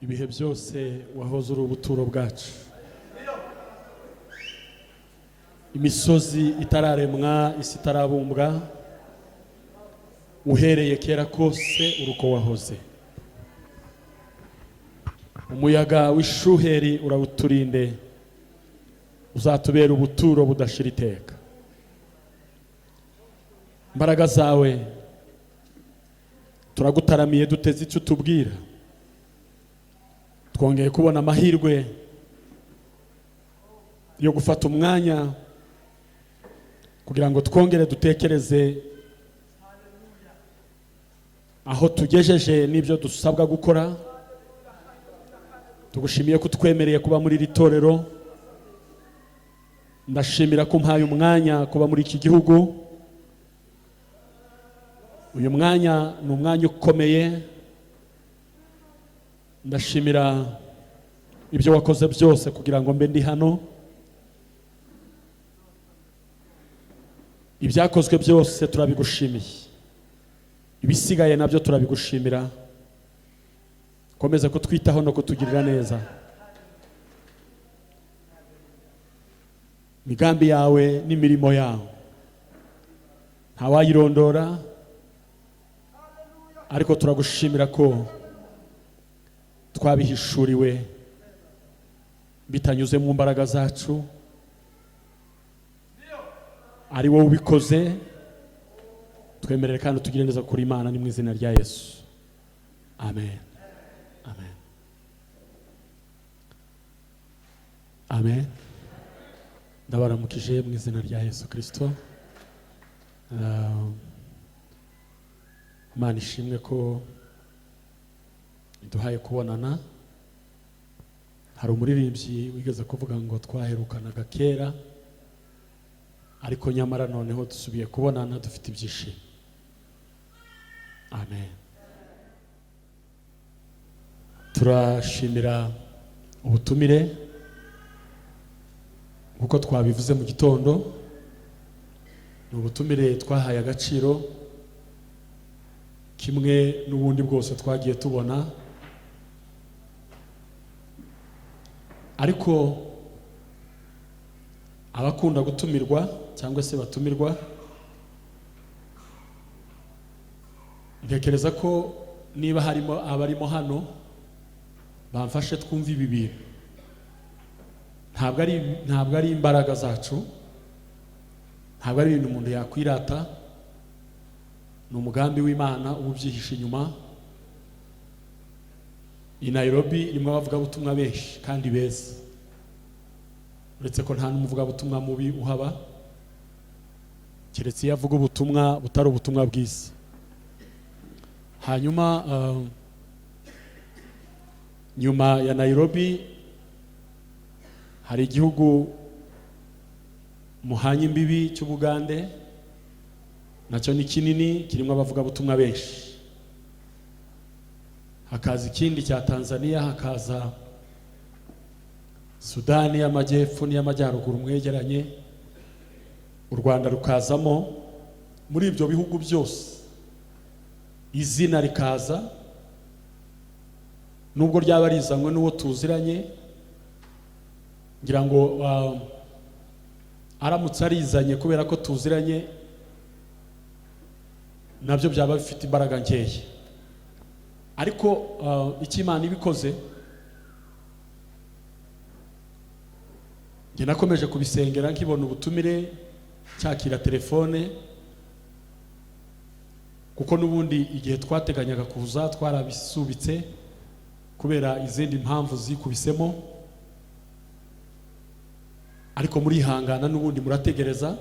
ibihe byose wahoze uri ubuturo bwacu. Imisozi itararemwa, isi itarabumbwa, uhereye kera kose uruko wahoze. Umuyaga w'ishuheri urawuturinde, uzatubera ubuturo budashira iteka. Imbaraga zawe turagutaramiye duteze icyo tubwira. Twongeye kubona amahirwe yo gufata umwanya kugira ngo twongere dutekereze aho tugejeje n'ibyo dusabwa gukora. Tugushimiye ko twemereye kuba muri iri torero. Ndashimira ko mpaye umwanya kuba muri iki gihugu. Uyu mwanya ni umwanya ukomeye. Ndashimira ibyo wakoze byose kugira ngo mbe ndi hano. Ibyakozwe byose turabigushimiye, ibisigaye nabyo turabigushimira. Komeza kutwitaho no kutugirira neza. Migambi yawe n'imirimo yawe ntawayirondora, ariko turagushimira ko twabihishuriwe bitanyuze mu mbaraga zacu. Ari wowe ubikoze. Twemerere kandi tugire neza kuri Imana, ni mu izina rya Yesu. Amen. Amen. Amen. Ndabaramukije mu izina rya Yesu Kristo. Imana ishimwe ko iduhaye kubonana. Hari umuririmbyi wigeze kuvuga ngo twaherukanaga kera, ariko nyamara noneho dusubiye kubonana dufite ibyishimo. Amen. Turashimira ubutumire uko twabivuze mu gitondo. Ni ubutumire twahaye agaciro kimwe n'ubundi bwose twagiye tubona, ariko abakunda gutumirwa cyangwa se batumirwa, ntekereza ko niba harimo abarimo hano bamfashe twumva ibi bintu. Ntabwo ari imbaraga zacu, ntabwo ari ibintu umuntu yakwirata. Ni umugambi w'Imana ubyihishe inyuma. I Nairobi irimo abavugabutumwa benshi kandi beza, uretse ko nta n'umuvugabutumwa mubi uhaba, keretse iyo avuga ubutumwa butari ubutumwa bwiza. Hanyuma nyuma ya Nairobi hari igihugu muhanye imbibi cy'Ubugande, nacyo ni kinini, kirimo abavugabutumwa benshi. Hakaza ikindi cya Tanzania, hakaza Sudani y'Amajyepfo n'iy'Amajyaruguru mwegeranye, u Rwanda rukazamo. Muri ibyo bihugu byose izina rikaza, nubwo ryaba rizanywe n'uwo tuziranye. Ngira ngo aramutse arizanye kubera ko tuziranye, nabyo byaba bifite imbaraga nkeya. Ariko icyo Imana ibikoze, njye nakomeje kubisengera nkibona ubutumire, cyakira telefone, kuko n'ubundi igihe twateganyaga kuza twarabisubitse kubera izindi mpamvu zikubisemo. Ariko murihangana n'ubundi murategereza.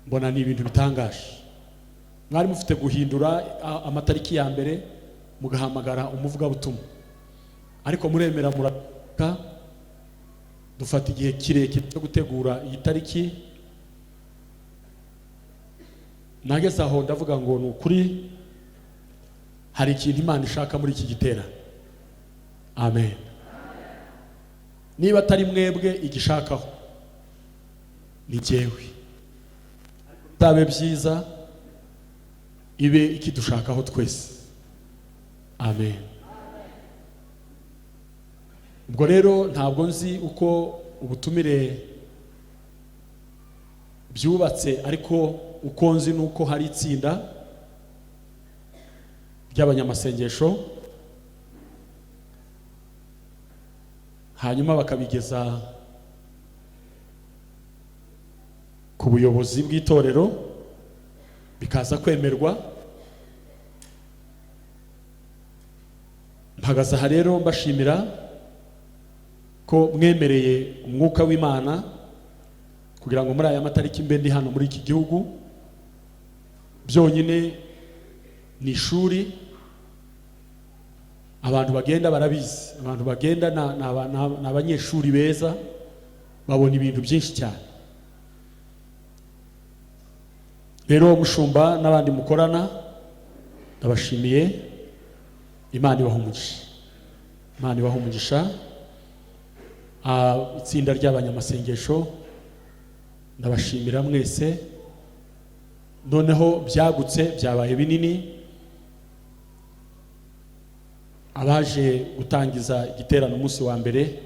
Mbona ni ibintu bitangaje. Mwari mufite guhindura amatariki ya mbere mugahamagara umuvugabutumwa, ariko muremera muraka dufata igihe kirekire cyo gutegura iyi tariki. Nageze aho ndavuga ngo ni ukuri hari ikintu Imana ishaka muri iki gitera. Amen. Niba atari mwebwe igishakaho, ni jyewe. Tabe byiza ibe ikidushakaho twese. Amen. ubwo rero ntabwo nzi uko ubutumire byubatse, ariko uko nzi nuko hari itsinda ry'abanyamasengesho, hanyuma bakabigeza ku buyobozi bw'itorero bikaza kwemerwa. Mpagaze aha rero mbashimira ko mwemereye umwuka w'Imana kugira ngo muri aya matariki mbe ndi hano muri iki gihugu. Byonyine ni ishuri, abantu bagenda barabizi, abantu bagenda ni abanyeshuri beza, babona ibintu byinshi cyane. Rero mushumba n'abandi mukorana ndabashimiye. Imana ibaha umugisha, Imana ibaha umugisha. Itsinda ry'abanyamasengesho ndabashimira mwese, noneho byagutse byabaye binini. Abaje gutangiza igiterano umunsi wa mbere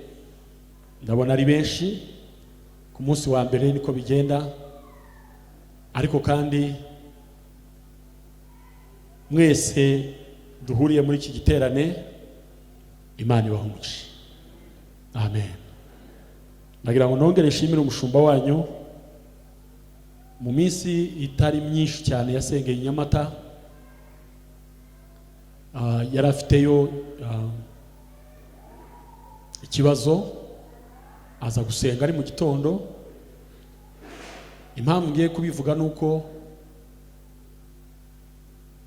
ndabona ari benshi, ku munsi wa mbere niko bigenda, ariko kandi mwese duhuriye muri iki giterane Imana ibaha umugisha. Amen. Ndagira ngo nongere nshimire umushumba wanyu. Mu minsi itari myinshi cyane yasengeye Nyamata, yari afiteyo ikibazo, aza gusenga ari mu gitondo. Impamvu ngiye kubivuga nuko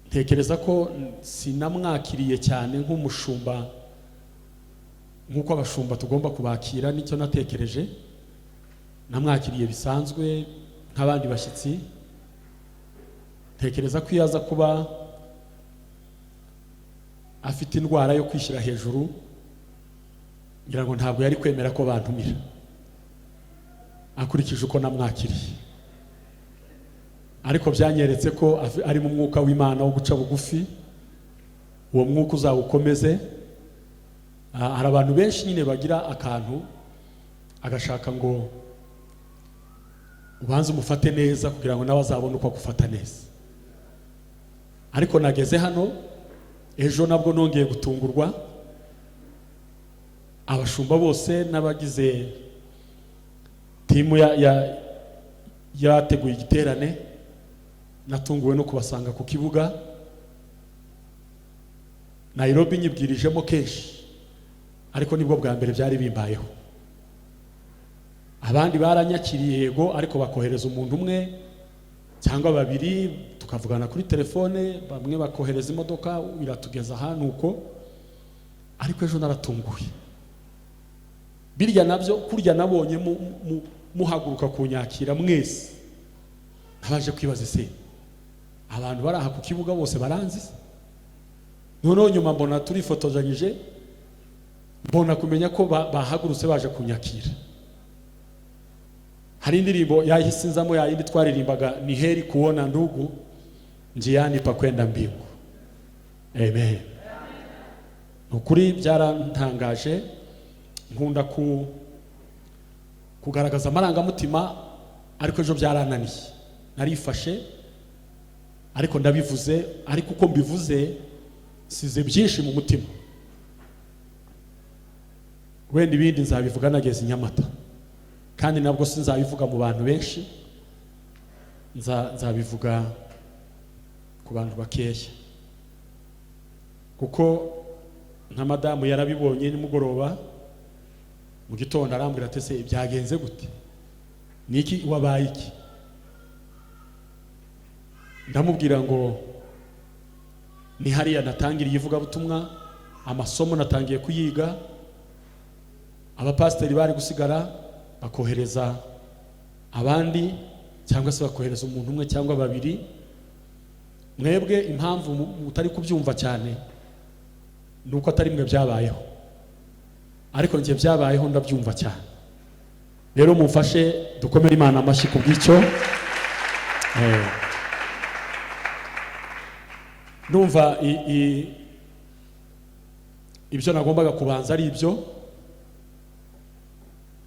ntekereza ko sinamwakiriye cyane nk'umushumba nk'uko abashumba tugomba kubakira. Nicyo natekereje, namwakiriye bisanzwe nk'abandi bashyitsi. Ntekereza ko iyo aza kuba afite indwara yo kwishyira hejuru, ngira ngo ntabwo yari kwemera ko bantumira, akurikije uko namwakiriye. Ariko byanyeretse ko ari mu mwuka w'Imana wo guca bugufi. Uwo mwuka uzawukomeze. Hari abantu benshi nyine bagira akantu, agashaka ngo ubanze umufate neza kugira ngo nawe azabone uko agufata neza. Ariko nageze hano ejo nabwo nongeye gutungurwa. Abashumba bose n'abagize timu yateguye igiterane, natunguwe no kubasanga ku kibuga. Nairobi nyibwirijemo kenshi, ariko nibwo bwa mbere byari bimbayeho. Abandi baranyakiriye yego, ariko bakohereza umuntu umwe cyangwa babiri, tukavugana kuri telefone, bamwe bakohereza imodoka iratugeza ahantu uko. Ariko ejo naratunguye. Birya nabyo kurya nabonye muhaguruka kunyakira mwese, nabaje kwibaza se abantu bari aha ku kibuga bose baranzi. Noneho nyuma mbona turifotozanyije, mbona kumenya ko bahagurutse baje kunyakira. Hari indirimbo yahisinzamo ya yindi twaririmbaga, ni heri kuona ndugu njiani pa kwenda mbingu. Amen. Ukuri byarantangaje. Nkunda kugaragaza amarangamutima, ariko ejo byarananiye. Narifashe, ariko ndabivuze, ariko uko mbivuze size byinshi mu mutima. Wenda ibindi nzabivuga nageze Nyamata, kandi nabwo sinzabivuga mu bantu benshi, nzabivuga ku bantu bakeya. Kuko nka madamu yarabibonye nimugoroba, mu gitondo arambwira ati se byagenze gute, niki wabaye iki? Ndamubwira ngo ni hariya natangiriye ivugabutumwa, amasomo natangiye kuyiga. Abapasiteri bari gusigara bakohereza abandi, cyangwa se bakohereza umuntu umwe cyangwa babiri. Mwebwe impamvu mutari kubyumva cyane nuko atari mwe byabayeho, ariko njye byabayeho ndabyumva cyane. Rero mumfashe dukomere Imana amashyi ku bw'icyo. Numva ibyo nagombaga kubanza ari ibyo.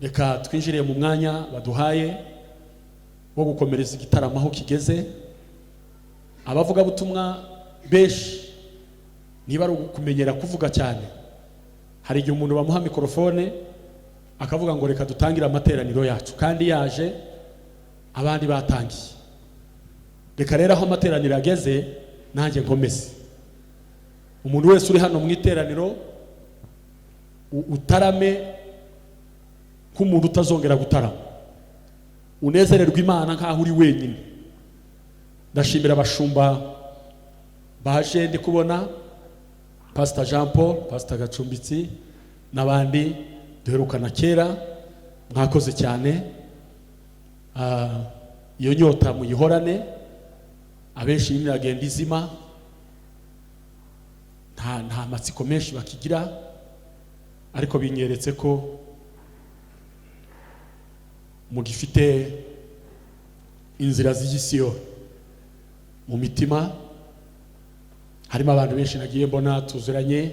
reka twinjire mu mwanya baduhaye wo gukomereza igitaramo aho kigeze. Abavuga butumwa benshi niba ari kumenyera kuvuga cyane, hari igihe umuntu bamuha mikrofone akavuga ngo reka dutangire amateraniro yacu, kandi yaje abandi batangiye. Reka rero aho amateraniro ageze nanjye nkomeze. Umuntu wese uri hano mu iteraniro utarame k'umuntu utazongera gutarama, unezererwa Imana nkaho uri wenyine. Ndashimira abashumba baje ndi kubona, Pastor Jean Paul, Pastor Gacumbitsi n'abandi duherukana kera, mwakoze cyane. Iyo nyota muyihorane, abenshi niragenda izima, nta matsiko menshi bakigira, ariko binyeretse ko mugifite inzira z'igisiyo mu mitima. Harimo abantu benshi nagiye mbona tuzuranye,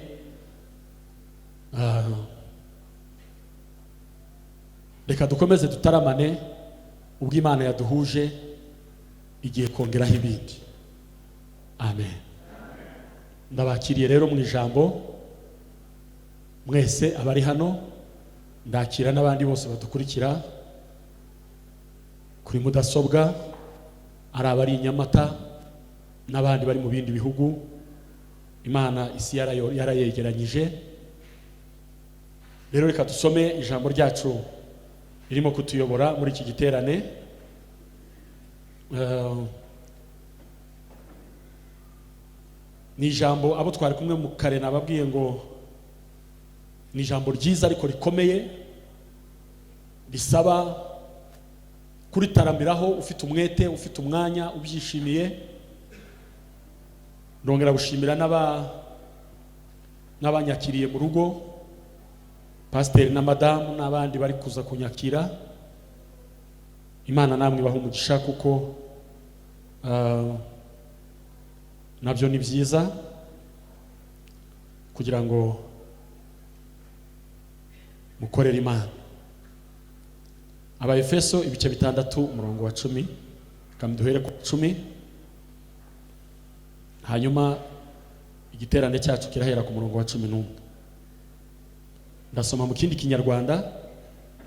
reka dukomeze dutaramane ubwo Imana yaduhuje igiye kongeraho ibindi. Amen. Ndabakiriye rero mu ijambo mwese abari hano, ndakira n'abandi bose badukurikira kuri mudasobwa, ari abari Nyamata n'abandi bari mu bindi bihugu. Imana isi yarayegeranyije. Rero reka dusome ijambo ryacu ririmo kutuyobora muri iki giterane. Ni ijambo abo twari kumwe mu kare nababwiye ngo ni ijambo ryiza ariko rikomeye, risaba kuritarambiraho ufite umwete, ufite umwanya, ubyishimiye. Ndongera gushimira n'abanyakiriye mu rugo, pasiteri na madamu n'abandi bari kuza kunyakira. Imana namwe ibahe umugisha, kuko nabyo ni byiza kugira ngo mukorere Imana. Abaefeso ibice 6 umurongo wa 10, kamduhere ku 10, hanyuma igiterane cyacu kirahera ku murongo wa 11. Ndasoma mu kindi Kinyarwanda,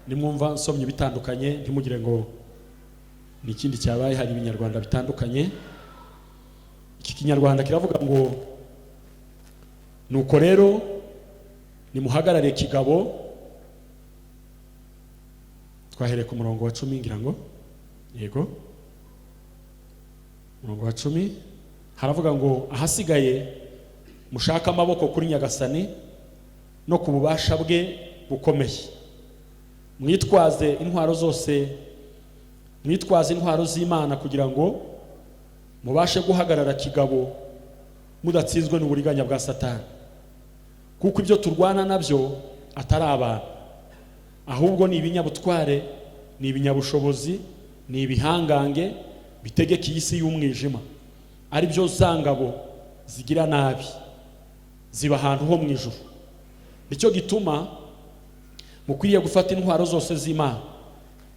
nimwumva nsomye bitandukanye ntimugire ngo ni ikindi cyabaye, hari ibinyarwanda bitandukanye. Iki Kinyarwanda kiravuga ngo nuko rero nimuhagarare kigabo. Twahere ku murongo wa 10 ngira ngo yego. Murongo wa 10 haravuga ngo ahasigaye mushaka amaboko kuri Nyagasani no ku bubasha bwe bukomeye. Mwitwaze intwaro z'Imana kugira ngo mubashe guhagarara kigabo mudatsinzwe n'uburiganya bwa Satani. Kuko ibyo turwana nabyo atari abantu, ahubwo ni ibinyabutware, ni ibinyabushobozi, ni ibihangange bitegeka iyi si y'umwijima, ari byo zangabo zigira nabi ziba ahantu ho mu ijuru. Nicyo gituma mukwiriye gufata intwaro zose z'Imana,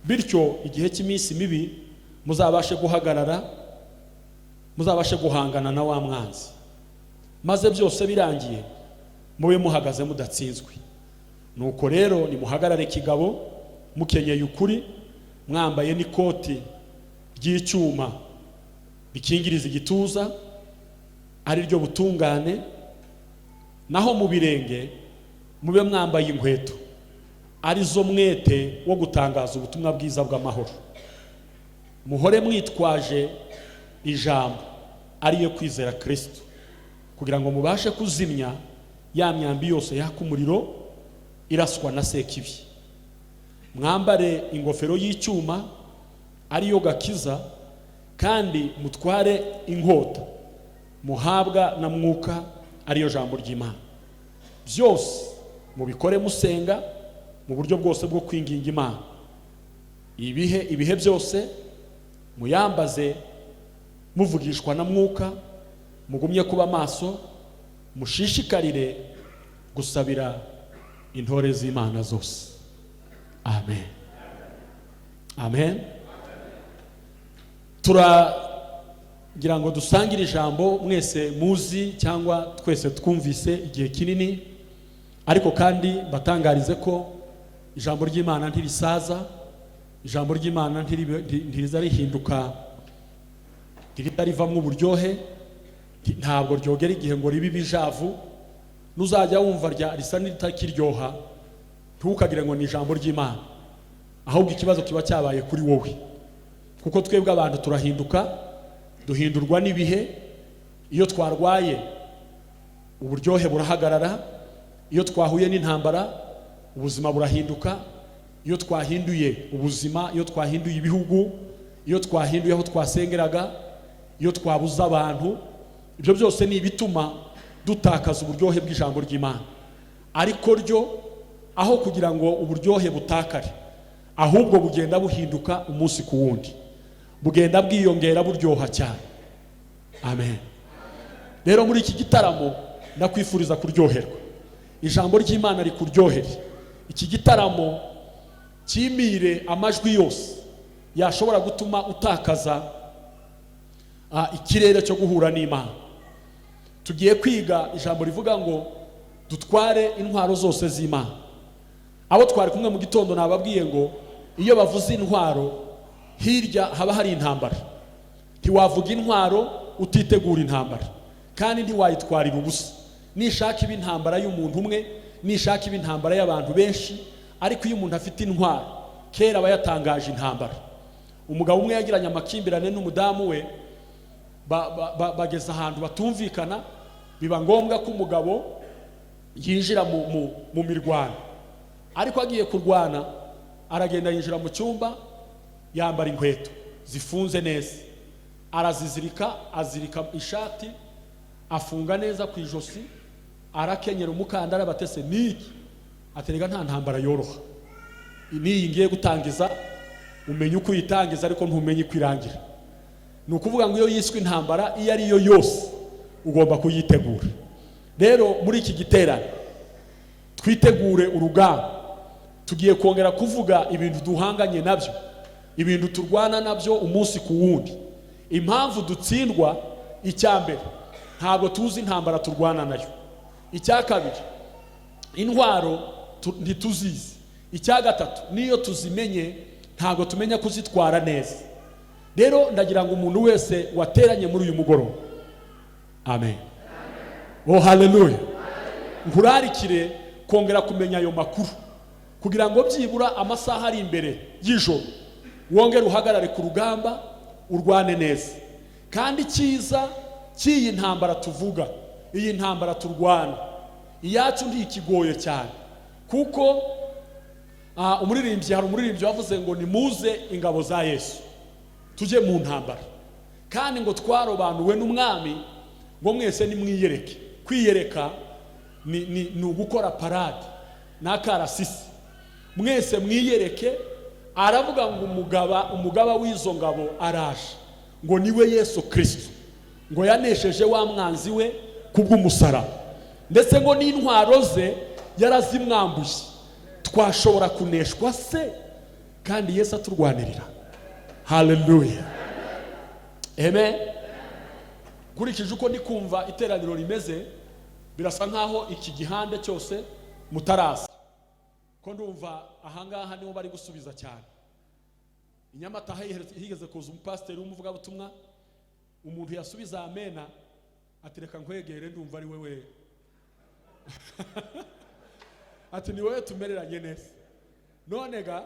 bityo igihe cy'iminsi mibi muzabashe guhagarara, muzabashe guhangana na wa mwanzi, maze byose birangiye mube muhagaze mudatsinzwe. Nuko rero nimuhagarare kigabo, mukenyeye ukuri, mwambaye n'ikoti ry'icyuma bikingiriza igituza, ari ryo butungane, naho mu birenge mube mwambaye inkweto ari zo mwete wo gutangaza ubutumwa bwiza bw'amahoro. Muhore mwitwaje ijambo ariyo kwizera Kristo, kugira ngo mubashe kuzimya ya myambi yose yaka umuriro iraswa na sekibi. Mwambare ingofero y'icyuma ariyo gakiza, kandi mutware inkota muhabwa na mwuka ariyo jambo ry'Imana. Byose mubikore musenga mu buryo bwose bwo kwinginga Imana. Ibihe byose muyambaze muvugishwa na mwuka, mugumye kuba maso, mushishikarire gusabira intore z'Imana zose. amen amen. Turagira ngo dusangire ijambo mwese muzi cyangwa twese twumvise igihe kinini, ariko kandi batangarize ko ijambo ry'Imana ntirisaza, ijambo ry'Imana ntiriza rihinduka, ntiritavamwe uburyohe, ntabwo ryogera igihe ngo ribe ibijavu. Nuzajya wumva risa n'itakiryoha, ntukagire ngo ni ijambo ry'Imana, ahubwo ikibazo kiba cyabaye kuri wowe, kuko twebwe abantu turahinduka, duhindurwa n'ibihe. Iyo twarwaye uburyohe burahagarara, iyo twahuye n'intambara ubuzima burahinduka, iyo twahinduye ubuzima, iyo twahinduye ibihugu, iyo twahinduye aho twasengeraga, iyo twabuza abantu, ibyo byose ni ibituma dutakaza uburyohe bw'ijambo ry'Imana. Ariko ryo aho kugira ngo uburyohe butakare, ahubwo bugenda buhinduka umunsi ku wundi, bugenda bwiyongera buryoha cyane. Amen. Rero muri iki gitaramo ndakwifuriza kuryoherwa, ijambo ry'Imana rikuryohere. Iki gitaramo kimire amajwi yose yashobora gutuma utakaza ikirere cyo guhura n'Imana. Tugiye kwiga ijambo rivuga ngo dutware intwaro zose z'Imana. Abo twari kumwe mu gitondo nababwiye ngo iyo bavuze intwaro hirya haba hari intambara. Ntiwavuga intwaro utitegura intambara, kandi ntiwayitwarira ubusa. Nishaka iba intambara y'umuntu umwe, nishaka iba intambara y'abantu benshi, ariko iyo umuntu afite intwaro, kera aba yatangaje intambara. Umugabo umwe yagiranye amakimbirane n'umudamu we, bageza ahantu batumvikana, biba ngombwa ko umugabo yinjira mu mirwano. Ariko agiye kurwana, aragenda yinjira mu cyumba, yambara inkweto zifunze neza, arazizirika, azirika ishati, afunga neza ku ijosi, arakenyera umukandara. Batese niki? Aterega nta ntambara yoroha, niyi ngiye gutangiza, umenye uko uyitangiza ariko ntumenye uko irangira. Ni ukuvuga ngo iyo yiswe intambara iyo ari yo yose ugomba kuyitegura. Rero muri iki giterane twitegure urugamba. Tugiye kongera kuvuga ibintu duhanganye nabyo, ibintu turwana nabyo umunsi ku wundi. Impamvu dutsindwa, icyambere ntabwo tuzi intambara turwana nayo. Icya kabiri, intwaro ntituzizi. Icya gatatu, niyo tuzimenye ntabwo tumenya kuzitwara neza. Rero ndagira ngo umuntu wese wateranye muri uyu mugoroba, amen, oh haleluya, nkurarikire kongera kumenya ayo makuru, kugira ngo byibura amasaha ari imbere y'ijoro wongere uhagarare ku rugamba, urwane neza. Kandi cyiza cy'iyi ntambara tuvuga, iyi ntambara turwana, iyacu ntikigoye cyane, kuko umuririmbyi, hari umuririmbyi wavuze ngo nimuze ingabo za Yesu tujye mu ntambara, kandi ngo twarobanuwe n'umwami ngo mwese nimwiyereke. Kwiyereka ni ugukora parade n'akarasisi. Mwese mwiyereke. Aravuga ngo umugaba w'izo ngabo araje, ngo niwe Yesu Kristo, ngo yanesheje wa mwanzi we kubw'umusaraba, ndetse ngo n'intwaro ze yarazimwambuye. Twashobora kuneshwa se kandi Yesu aturwanirira? Haleluya, amen. Kurikije uko ndi kumva iteraniro rimeze, birasa nkaho iki gihande cyose mutaraza, ko ndumva ahangaha niho bari gusubiza cyane. Inyamata higeze kuza umupasiteri w'umuvugabutumwa, umuntu yasubiza amena, atereka nkwegere ndumva ari wewe ati ni wowe tumereranye neza. None ga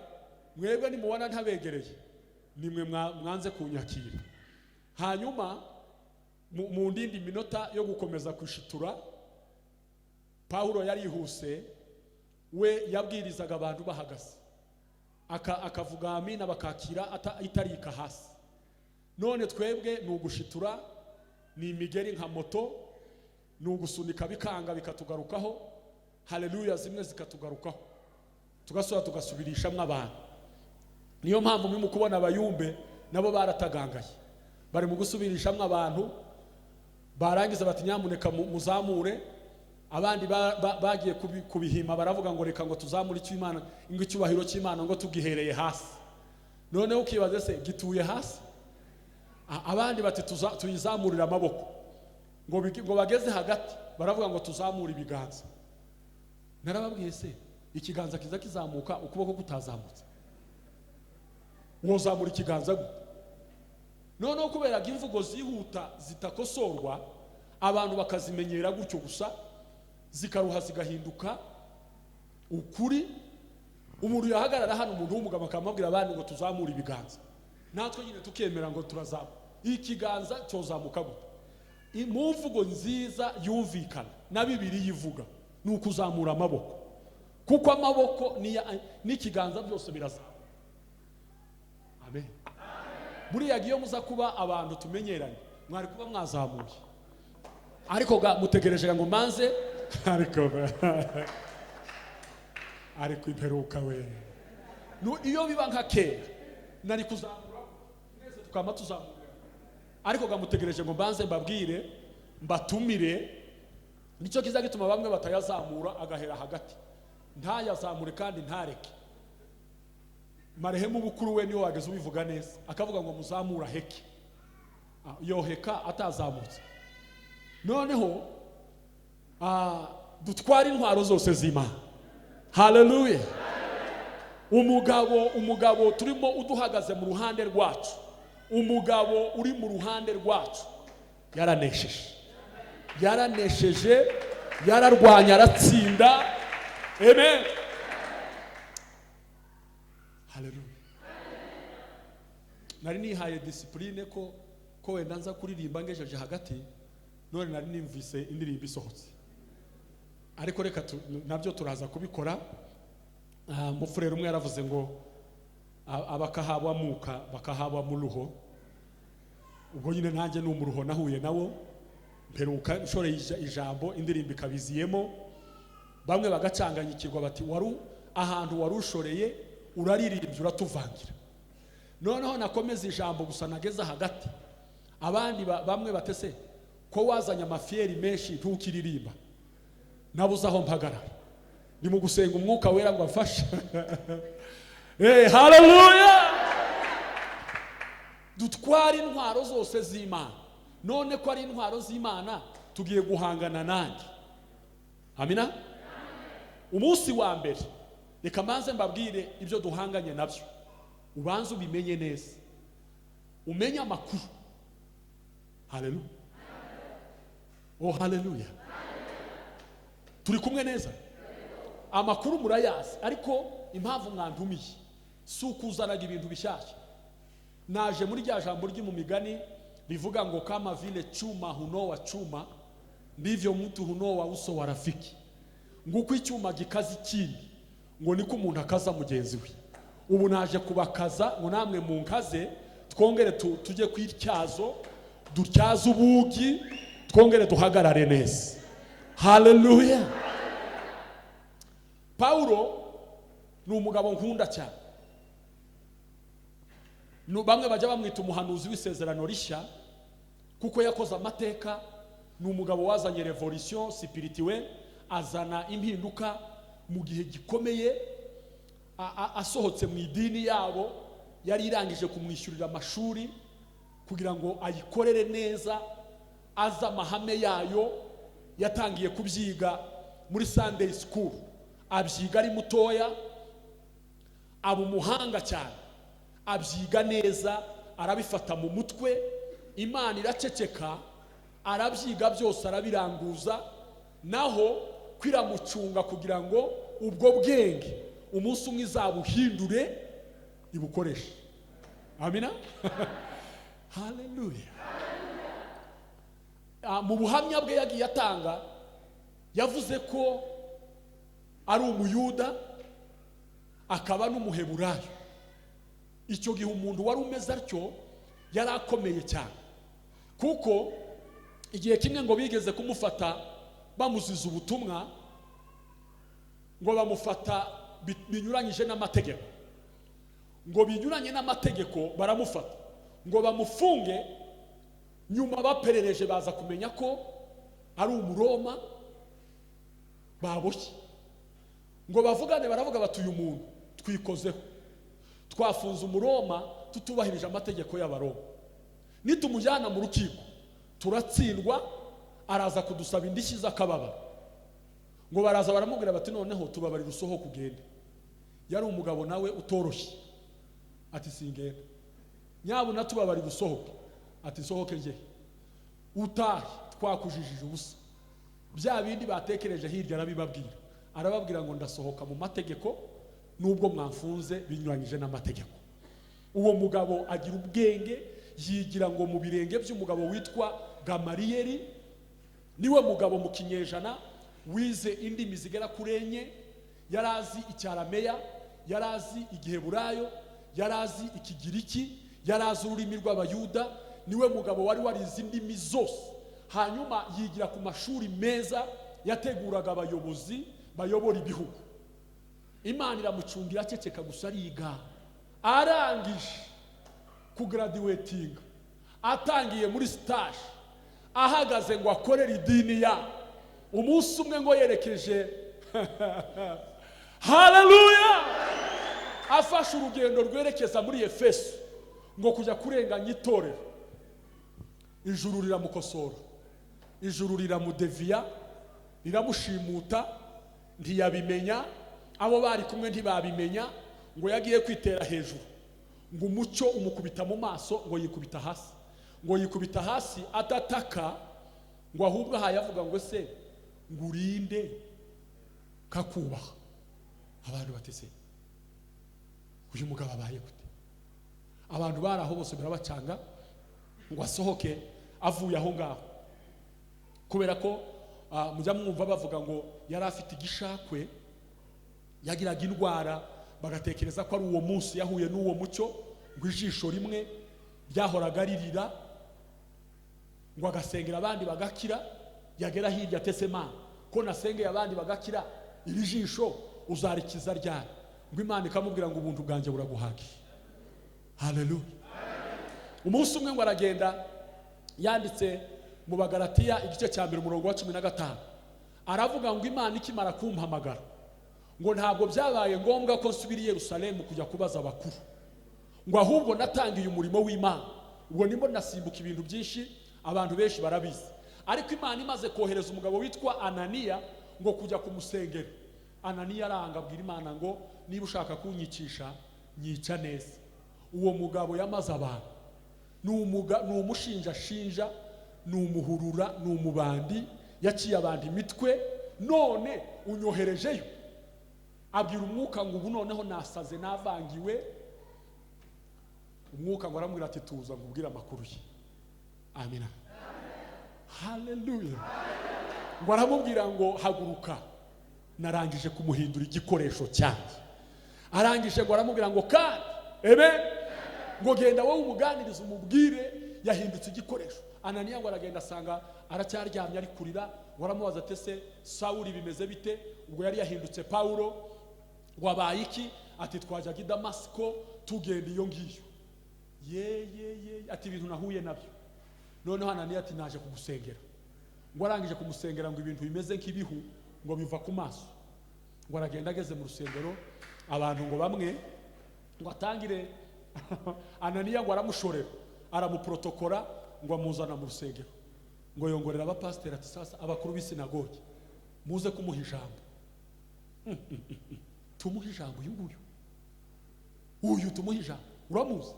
mwebwe nimubona ntabegereye, nimwe mwanze kunyakira. Hanyuma mu ndindi minota yo gukomeza kushitura, Paulo yarihuse, we yabwirizaga abantu bahagaze, akavuga amina bakakira itarika hasi. None twebwe ni ugushitura, ni imigeri nka moto, ni ugusunika bikanga bikatugarukaho, haleluya, zimwe zikatugarukaho, tugasura tugasubirishamo abantu. Niyo mpamvu mwe mukubona abayumbe nabo baratagangaye, bari mu gusubirishamo abantu. Barangiza bati nyamuneka muzamure, abandi bagiye kubihima baravuga ngo reka ngo tuzamure icy'Imana, ngo icyubahiro cy'Imana ngo tugihereye hasi. Noneho ukibaze se gituye hasi? Abandi bati tuyizamurira amaboko, ngo bageze hagati baravuga ngo tuzamure ibiganza. Narababwiye se ikiganza kiza kizamuka ukuboko kutazamutse, wozamura ikiganza gute? Noneho kubera imvugo zihuta zitakosorwa, abantu bakazimenyera gutyo gusa, zikaruha zigahinduka ukuri. Umuntu yahagarara hano, umuntu w'umugabo akamubwira abandi ngo tuzamure ibiganza, natwe nyine tukemera ngo turazamura. Ikiganza cyozamuka gute? Mu mvugo nziza yumvikana na Bibiliya ivuga ni ukuzamura amaboko, kuko amaboko n'ikiganza byose birazamuka. Amen. Buriya giyo muza kuba abantu tumenyeranye, mwari kuba mwazamuye, ariko mutegereje ngo manze ariko imperuka we. Iyo biba nka kera nari kuzamura neza tukama tuzamura, ariko mutegereje ngo mbanze mbabwire mbatumire. Nicyo kiza gituma bamwe batayazamura agahera hagati, ntayazamure kandi ntareke. Marehemu bukuru we niyo wageze ubivuga neza, akavuga ngo muzamura heke, yoheka atazamutse. Noneho dutwara intwaro zose z'Imana. Haleluya. Umugabo turimo uduhagaze mu ruhande rwacu, umugabo uri mu ruhande rwacu yaranesheje, yararwanya, aratsinda. Amen. Haleluya. Nari nihaye discipline ko wenda nza kuririmba ngejeje hagati, none nari nimvise indirimbo isohotse, ariko reka nabyo turaza kubikora. Mufurere umwe yaravuze ngo abakahabwa muka bakahabwa mu ruho. Ubwo nyine nanjye n'umuruho nahuye nawo, mperuka nshoreye ijambo indirimbo ikabiziyemo. Bamwe bagacanganyikirwa bati ahantu warushoreye uraririmbye uratuvangira. Noneho nakomeza ijambo gusa nageza hagati, abandi bamwe batese ko wazanye amafieri menshi ntukiririmba. Nabuze aho mpagarara, ni mu gusenga umwuka wera ngo afashe. Haleluya. Dutwara intwaro zose z'Imana. None ko ari intwaro z'Imana tugiye guhangana nandi. Amina. Umunsi wa mbere reka manze mbabwire ibyo duhanganye nabyo, ubanze ubimenye neza, umenye amakuru. Haleluya. Oh haleluya. Turi kumwe neza? Amakuru murayazi, ariko impamvu mwantumiye si ukuzanaga ibintu bishyashya. Naje muri rya jambo ryo mu migani bivuga ngo kama vile chuma hunoa chuma ndivyo mtu hunoa uso wa rafiki. Nguko icyuma gikaza ikindi ngo niko umuntu akaza mugenzi we. Ubu naje kubakaza ngo namwe munkaze, twongere tujye kwityazo, dutyaza ubugi, twongere duhagarare neza. Haleluya. Paulo ni umugabo nkunda cyane. Bamwe bajya bamwita umuhanuzi w'isezerano rishya kuko yakoze amateka. Ni umugabo wazanye revolution spirituelle, azana impinduka mu gihe gikomeye. Asohotse mu idini yabo, yari irangije kumwishyurira amashuri kugira ngo ayikorere neza, aza amahame yayo. Yatangiye kubyiga muri Sunday school, abyiga ari mutoya, aba umuhanga cyane, abyiga neza, arabifata mu mutwe. Imana iraceceka, arabyiga byose arabiranguza, naho kwiramucunga kugira ngo ubwo bwenge umunsi umwe izabuhindure ibukoreshe. Amina. Haleluya. Mu buhamya bwe yagiye atanga, yavuze ko ari umuyuda akaba n'umuheburayo. Icyo gihe umuntu wari umeze atyo yari akomeye cyane, kuko igihe kimwe ngo bigeze kumufata bamuziza ubutumwa, ngo bamufata binyuranyije n'amategeko, ngo binyuranye n'amategeko baramufata ngo bamufunge. Nyuma baperereje baza kumenya ko ari umuroma, baboshye ngo bavugane, baravuga bati uyu muntu twikozeho, twafunze umuroma tutubahirije amategeko y'abaroma, nitumujyana mu rukiko turatsindwa, araza kudusaba indishyi z'akababaro. Ngo baraza baramubwira bati noneho tubabarira usohoke ugende. Yari umugabo nawe utoroshye, ati singenda. Nyabuna tubabarira usohoke, ati sohoke nge utahe, twakujijije ubusa. Bya bindi batekereje hirya arabibabwira, arababwira ngo ndasohoka mu mategeko nubwo mwamfunze binyuranyije n'amategeko. Uwo mugabo agira ubwenge, yigira ngo mu birenge by'umugabo witwa Gamariyeli, niwe mugabo mu kinyejana wize indimi zigera kuri enye, yarazi icyarameya, yarazi igiheburayo, yarazi ikigiriki, yarazi ururimi rw'abayuda, niwe mugabo wari warize indimi zose. Hanyuma yigira ku mashuri meza yateguraga abayobozi bayobora ibihugu. Imana iramucundira aceceka gusa ariga, arangije kugraduating, atangiye muri stage, ahagaze ngo akorere idini ya. Umunsi umwe ngo yerekeje haleluya, afashe urugendo rwerekeza muri Efeso ngo kujya kurenganya itorero. Ijuru riramukosora, ijuru riramudeviya, riramushimuta, ntiyabimenya, abo bari kumwe ntibabimenya. Ngo yagiye kwitera hejuru, ngo umucyo umukubita mu maso, ngo yikubita hasi, ngo yikubita hasi atataka, ngo ahubwo hayavuga ngo se ngurinde kakubaha. Abantu batese uyu mugabo abaye gute? Abantu baraho bose birabacanga ngo asohoke avuye aho ngaho, kubera ko mujya mwumva bavuga ngo yari afite igishakwe, yagiraga indwara, bagatekereza ko ari uwo munsi yahuye n'uwo mucyo, ngo ijisho rimwe ryahoraga ririra, ngo agasengera abandi bagakira. Yagera hirya atese Mana ko nasengeye abandi bagakira, iri jisho uzarikiza ryari? Ngo Imana ikamubwira ngo ubuntu bwanjye buraguhagije. Haleluya. Umunsi umwe ngo aragenda, yanditse mu Bagalatiya igice cya 1 umurongo wa 15, aravuga ngo Imana ikimara kumpamagara, ngo ntabwo byabaye ngombwa ko nsubira i Yerusalemu kujya kubaza abakuru, ngo ahubwo natangiye umurimo w'Imana. Ubwo nimbo nasimbuka ibintu byinshi abantu benshi barabizi. Ariko Imana imaze kohereza umugabo witwa Ananiya ngo kujya kumusengera. Ananiya aranga, abwira Imana ngo niba ushaka kunyicisha nyica neza. Uwo mugabo yamaze abantu, ni umushinja, ni umuhurura, ni umubandi, yaciye abantu imitwe, none unyoherejeyo. Abwira umwuka ngo ubu noneho nasaze, navangiwe. Umwuka ngo aramubwira ati tuza ngubwira amakuru ye. Amina. Haleluya. Ngo aramubwira ngo haguruka, narangije kumuhindura igikoresho cyanjye. Arangije ngo aramubwira ngo kandi ngo genda wowe umuganiriza umubwire yahindutse igikoresho. Ananiya ngo aragenda asanga aracyaryamye ari kurira. Waramubaza ati se Sawuli bimeze bite? Ubwo yari yahindutse Paulo. Wabaye iki? Ati twajyaga i Damasiko tugenda iyo ngiyo. Ati ibintu nahuye nabyo. Noneho Ananiya ati naje kugusengera. Ngo arangije kumusengera ngo ibintu bimeze nk'ibihu ngo biva ku maso. Ngo aragenda ageze mu rusengero, abantu ngo bamwe ngo atangire Ananiya ngo aramushorera, aramuprotokora ngo amuzana mu rusengero. Ngo yongorera abapasiteri ati sasa abakuru b'isinagogi muze kumuha ijambo. Tumuha ijambo uyu tumuha ijambo, uramuzi?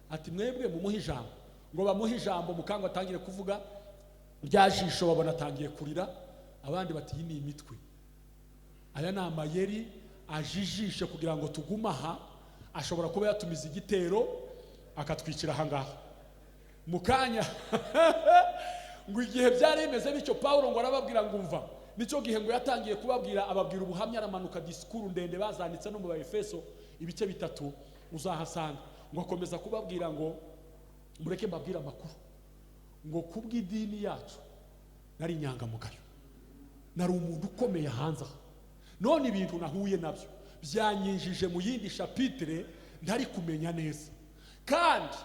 Ati mwebwe mumuha ijambo. Ngo bamuha ijambo, mukanga atangire kuvuga, rya jisho babona atangiye kurira. Abandi bati iyi ni imitwe, aya ni amayeri ajijishe kugira ngo tugumaha, ashobora kuba yatumiza igitero akatwikira ahangaha mukanya. Ngo igihe byari bimeze bityo, Paulo ngo arababwira ngo umva, nicyo gihe ngo yatangiye kubabwira, ababwira ubuhamya, aramanuka disikuru ndende bazanditse no mu Efeso ibice 3 uzahasanga. Ngo akomeza kubabwira ngo mureke mbabwira amakuru, ngo kubw'idini yacu nari inyangamugayo, nari umuntu ukomeye hanze. None ibintu nahuye nabyo byanyinjije mu yindi chapitre ntari kumenya neza, kandi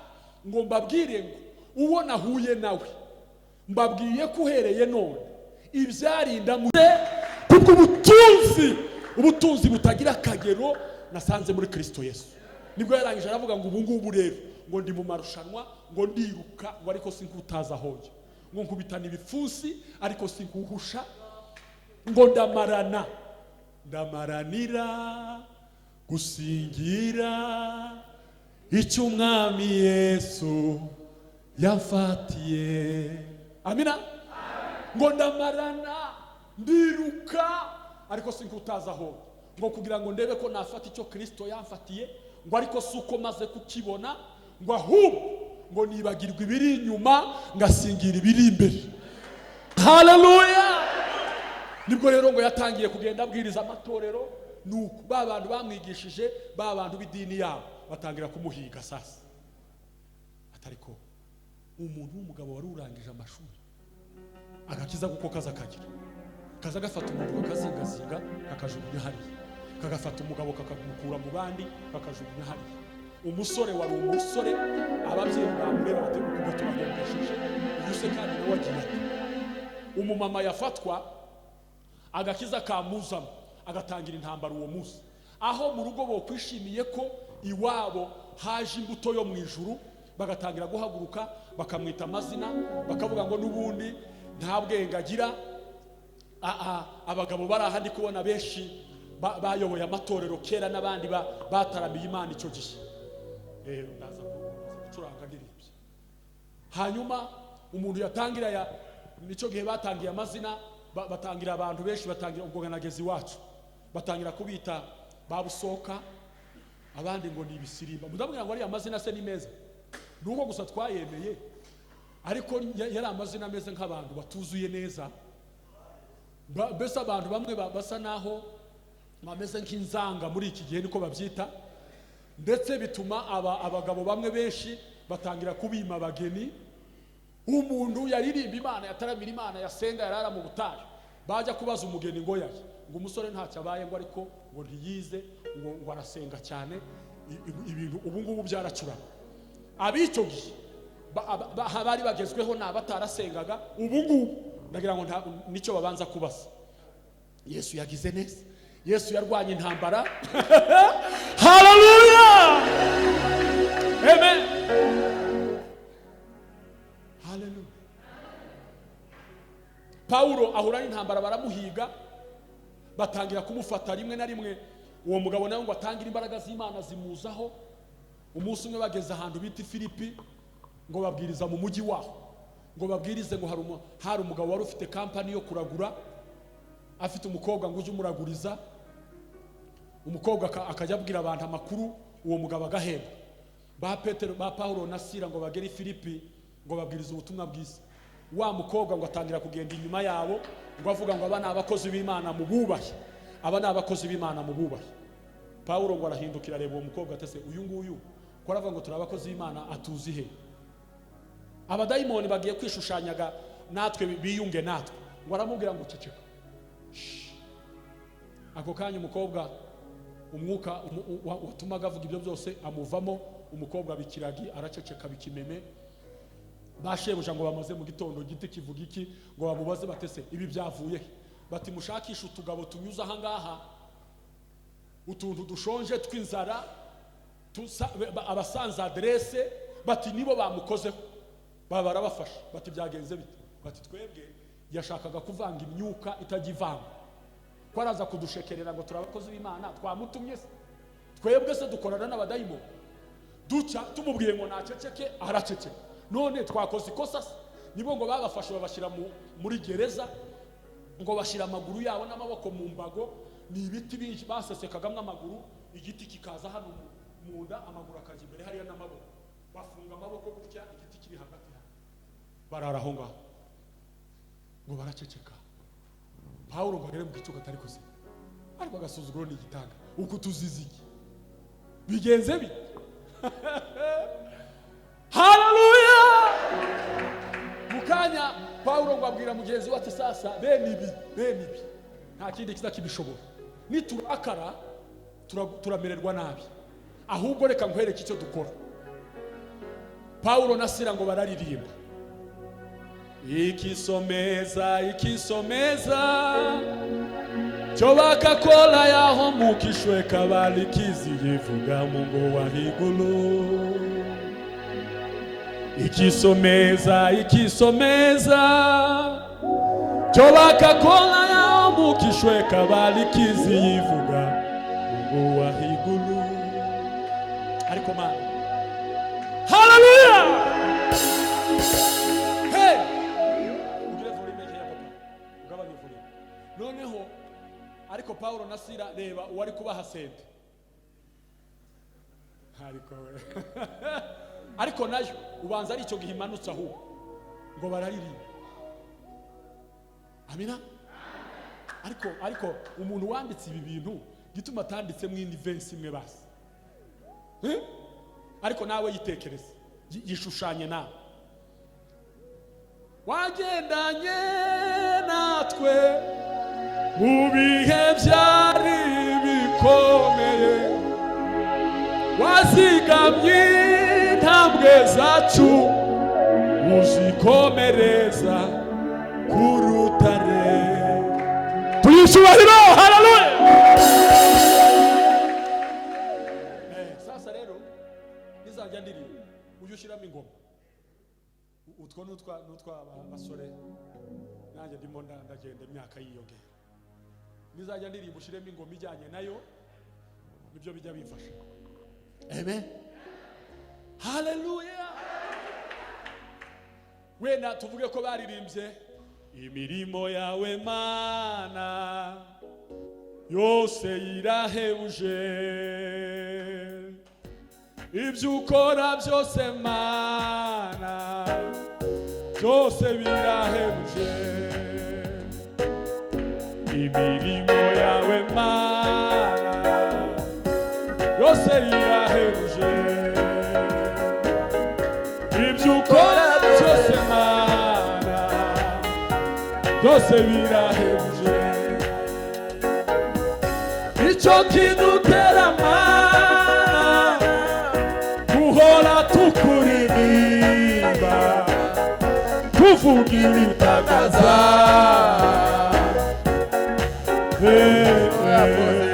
ngo mbabwire ngo uwo nahuye nawe mbabwiye ko uhereye none ibyarinda muze ubutunzi butagira akagero nasanze muri Kristo Yesu. Nibwo yarangije aravuga ngo ubu ngubu rero ngo ndi mu marushanwa, ngo ndiruka, ngo ariko sinkutaza hoje, ngo nkubitana ibipfusi ariko sinkuhusha, ngo ndamaranira gusingira icyo umwami Yesu yafatiye. Amina. Ngo ndamarana, ndiruka ariko sinkutaza hoje, ngo kugira ngo ndebe ko nafata icyo Kristo yamfatiye, ngo ariko suko maze kukibona, ngo ahubwo ngo nibagirwa ibiri inyuma ngasingira ibiri imbere. Haleluya. Nibwo rero ngo yatangiye kugenda abwiriza amatorero, nuko babantu bamwigishije, babantu b'idini yabo batangira kumuhiga. Sasa atariko umuntu w'umugabo wari urangije amashuri, agakiza guko kaza kagira, kaza gafata umuntu akazingazinga kakajugunya hariya, kagafata umugabo kakamukura mu bandi kakajugunya hariya. Umusore wari umusore, ababyeyi bamureba bateguka gatubagondesheje uyuse kandi nawe wagiye ati. Umumama yafatwa agakiza kamuzamo, agatangira intambara uwo munsi, aho mu rugo bo kwishimiye ko iwabo haje imbuto yo mu ijuru, bagatangira guhaguruka bakamwita amazina, bakavuga ngo n'ubundi nta bwenge agira. Abagabo bari aha ndi kubona benshi bayoboye amatorero kera n'abandi bataramiye Imana icyo gihe. Ndaza gucuranga ndirimbye. Hanyuma umuntu yatangira nicyo gihe batangiye amazina, batangira abantu benshi, batangira ubwo nageze iwacu, batangira kubita babusoka, abandi ngo ni ibisirimba. Mudabwira ngo ari amazina se ni meza, nuko gusa twayemeye, ariko yari amazina meze nk'abantu batuzuye neza. Bese abantu bamwe basa naho bameze nk'inzanga muri iki gihe niko babyita, ndetse bituma abagabo bamwe benshi batangira kubima abageni. Umuntu yaririmba Imana, yataramira Imana, yasenga, yarara mu butayu, bajya kubaza umugeni ngo yaje, ngo umusore ntacyo abaye, ngo ariko ngo ntiyize, ngo arasenga cyane. Ibintu ubu ngubu byaracurana. Ab'icyo gihe bari bagezweho n'abatarasengaga. Ubu ngubu ndagira ngo nicyo babanza kubaza. Yesu yagize neza, Yesu yarwanye intambara. Haleluya. Amen. Haleluya. Paulo ahura n'intambara, baramuhiga, batangira kumufata rimwe na rimwe. Uwo mugabo nawe ngo atangira imbaraga z'Imana zimuzaho. Umunsi umwe bageze ahantu bita Filipi, ngo babwiriza mu mujyi waho, ngo babwirize ngo hari umugabo wari ufite kampani yo kuragura, afite umukobwa ngo uje umuraguriza. Umukobwa akajya abwira abantu amakuru, uwo mugabo agahemba. Ba Petero, ba Paulo na Sila ngo bagere Filipi, ngo babwiriza ubutumwa bwiza. Wa mukobwa ngo atangira kugenda inyuma yabo, ngo avuga ngo aba ni abakozi b'Imana mu bubahe, aba ni abakozi b'Imana mu bubahe. Paulo ngo arahindukira areba uwo mukobwa atese, uyu nguyu ko aravuga ngo turi abakozi b'Imana, atuzi he? Abadayimoni bagiye kwishushanyaga natwe biyunge natwe, ngo aramubwira ngo ceceka. Ako kanya umukobwa umwuka watumaga avuga ibyo byose amuvamo, umukobwa bikiragi araceceka bikimeme. Bashebuja ngo bamaze mu gitondo giti kivuga iki, ngo bamubaze batese ibi byavuye he? Bati mushakisha utugabo tunyuza aha ngaha, utuntu dushonje tw'inzara, abasanze adresse, bati nibo bamukozeho. Barabafasha, bati byagenze bite? Bati twebwe yashakaga kuvanga imyuka itajivanga, ko araza kudushekerera ngo turabakozi b'Imana, twamutumye se? Twebwe se dukorana n'abadayimo, duca tumubwiye ngo naceceke, araceceka. None twakoze ikosa se? Nibo ngo babafashe babashyira muri gereza, ngo bashira amaguru yabo n'amaboko mu mbago. Ni ibiti binshi basesekagamo amaguru, igiti kikaza hano mu nda, amaguru akajya imbere hariya n'amaboko, bafunga amaboko gutya, igiti kiri hagati hano, barara aho ngaho, ngo baraceceka. Paulo ngo rero mu gicuka atari kuze, ariko agasuzuguro ni igitanga. Uko tuziziki bigenze bi. Haleluya. Mukanya Paulo ngo abwira mugenzi we ati sasa bene ibi nta kindi kiza kibishobora, niturakara turamererwa nabi, ahubwo reka nkwereke icyo dukora. Paulo na Sila ngo bararirimba, ikisomeza Chobaka kola yaho mukishwe kabali kizivuga Mungu wa higulu. Ikisomeza Chobaka kola yaho mukishwe kabali kizivuga Mungu wa higulu. Ariko mana. Hallelujah! Hey! Ugire volume ya papa. Ugabanye volume. Noneho ariko Paulo na Sila reba uwari kubaha sente. Ariko nayo ubanza ari icyo gihimanutse aho ngo bararirimba. Amina. Ariko umuntu wanditse ibi bintu gituma atanditse mu indi verse imwe basi. Ariko nawe yitekereza yishushanye nawe. Wagendanye natwe mu bihe byari bikomeye, wazigamye intambwe zacu uzikomereza ku rutare. Tuyishubahiro. Haleluya. Sasa rero nizajya ndirimba ujye ushyiramo ingoma. Utwo nutwa abasore nanjye ndimo ndagenda imyaka yiyongera. Nizajya ndirimba ushiremo ingoma ijyanye nayo, nibyo bijya bifasha. Amen. Hallelujah. Wenda tuvuge ko baririmbye imirimo yawe Mana yose irahebuje, ibyo ukora byose Mana byose birahebuje. Imirimo yawe Mana yose irahebuje, ibyo ukora byose Mana byose birahebuje. Icyo kidutera Mana guhora tukuririmba, tuvuga ibitagaza.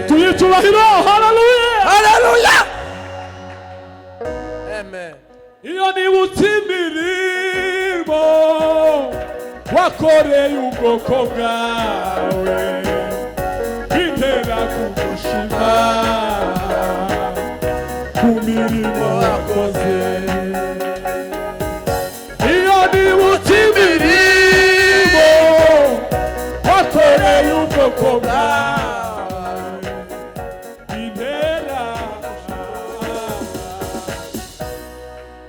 Tuyitubahiro. Hallelujah. Hallelujah. Amen. Iyo nibutse imirimo wakoreye ubwoko bwawe, bitera kugushima ku mirimo wakoze. Iyo nibutse imirimo wakoreye ubwoko bwawe, bitera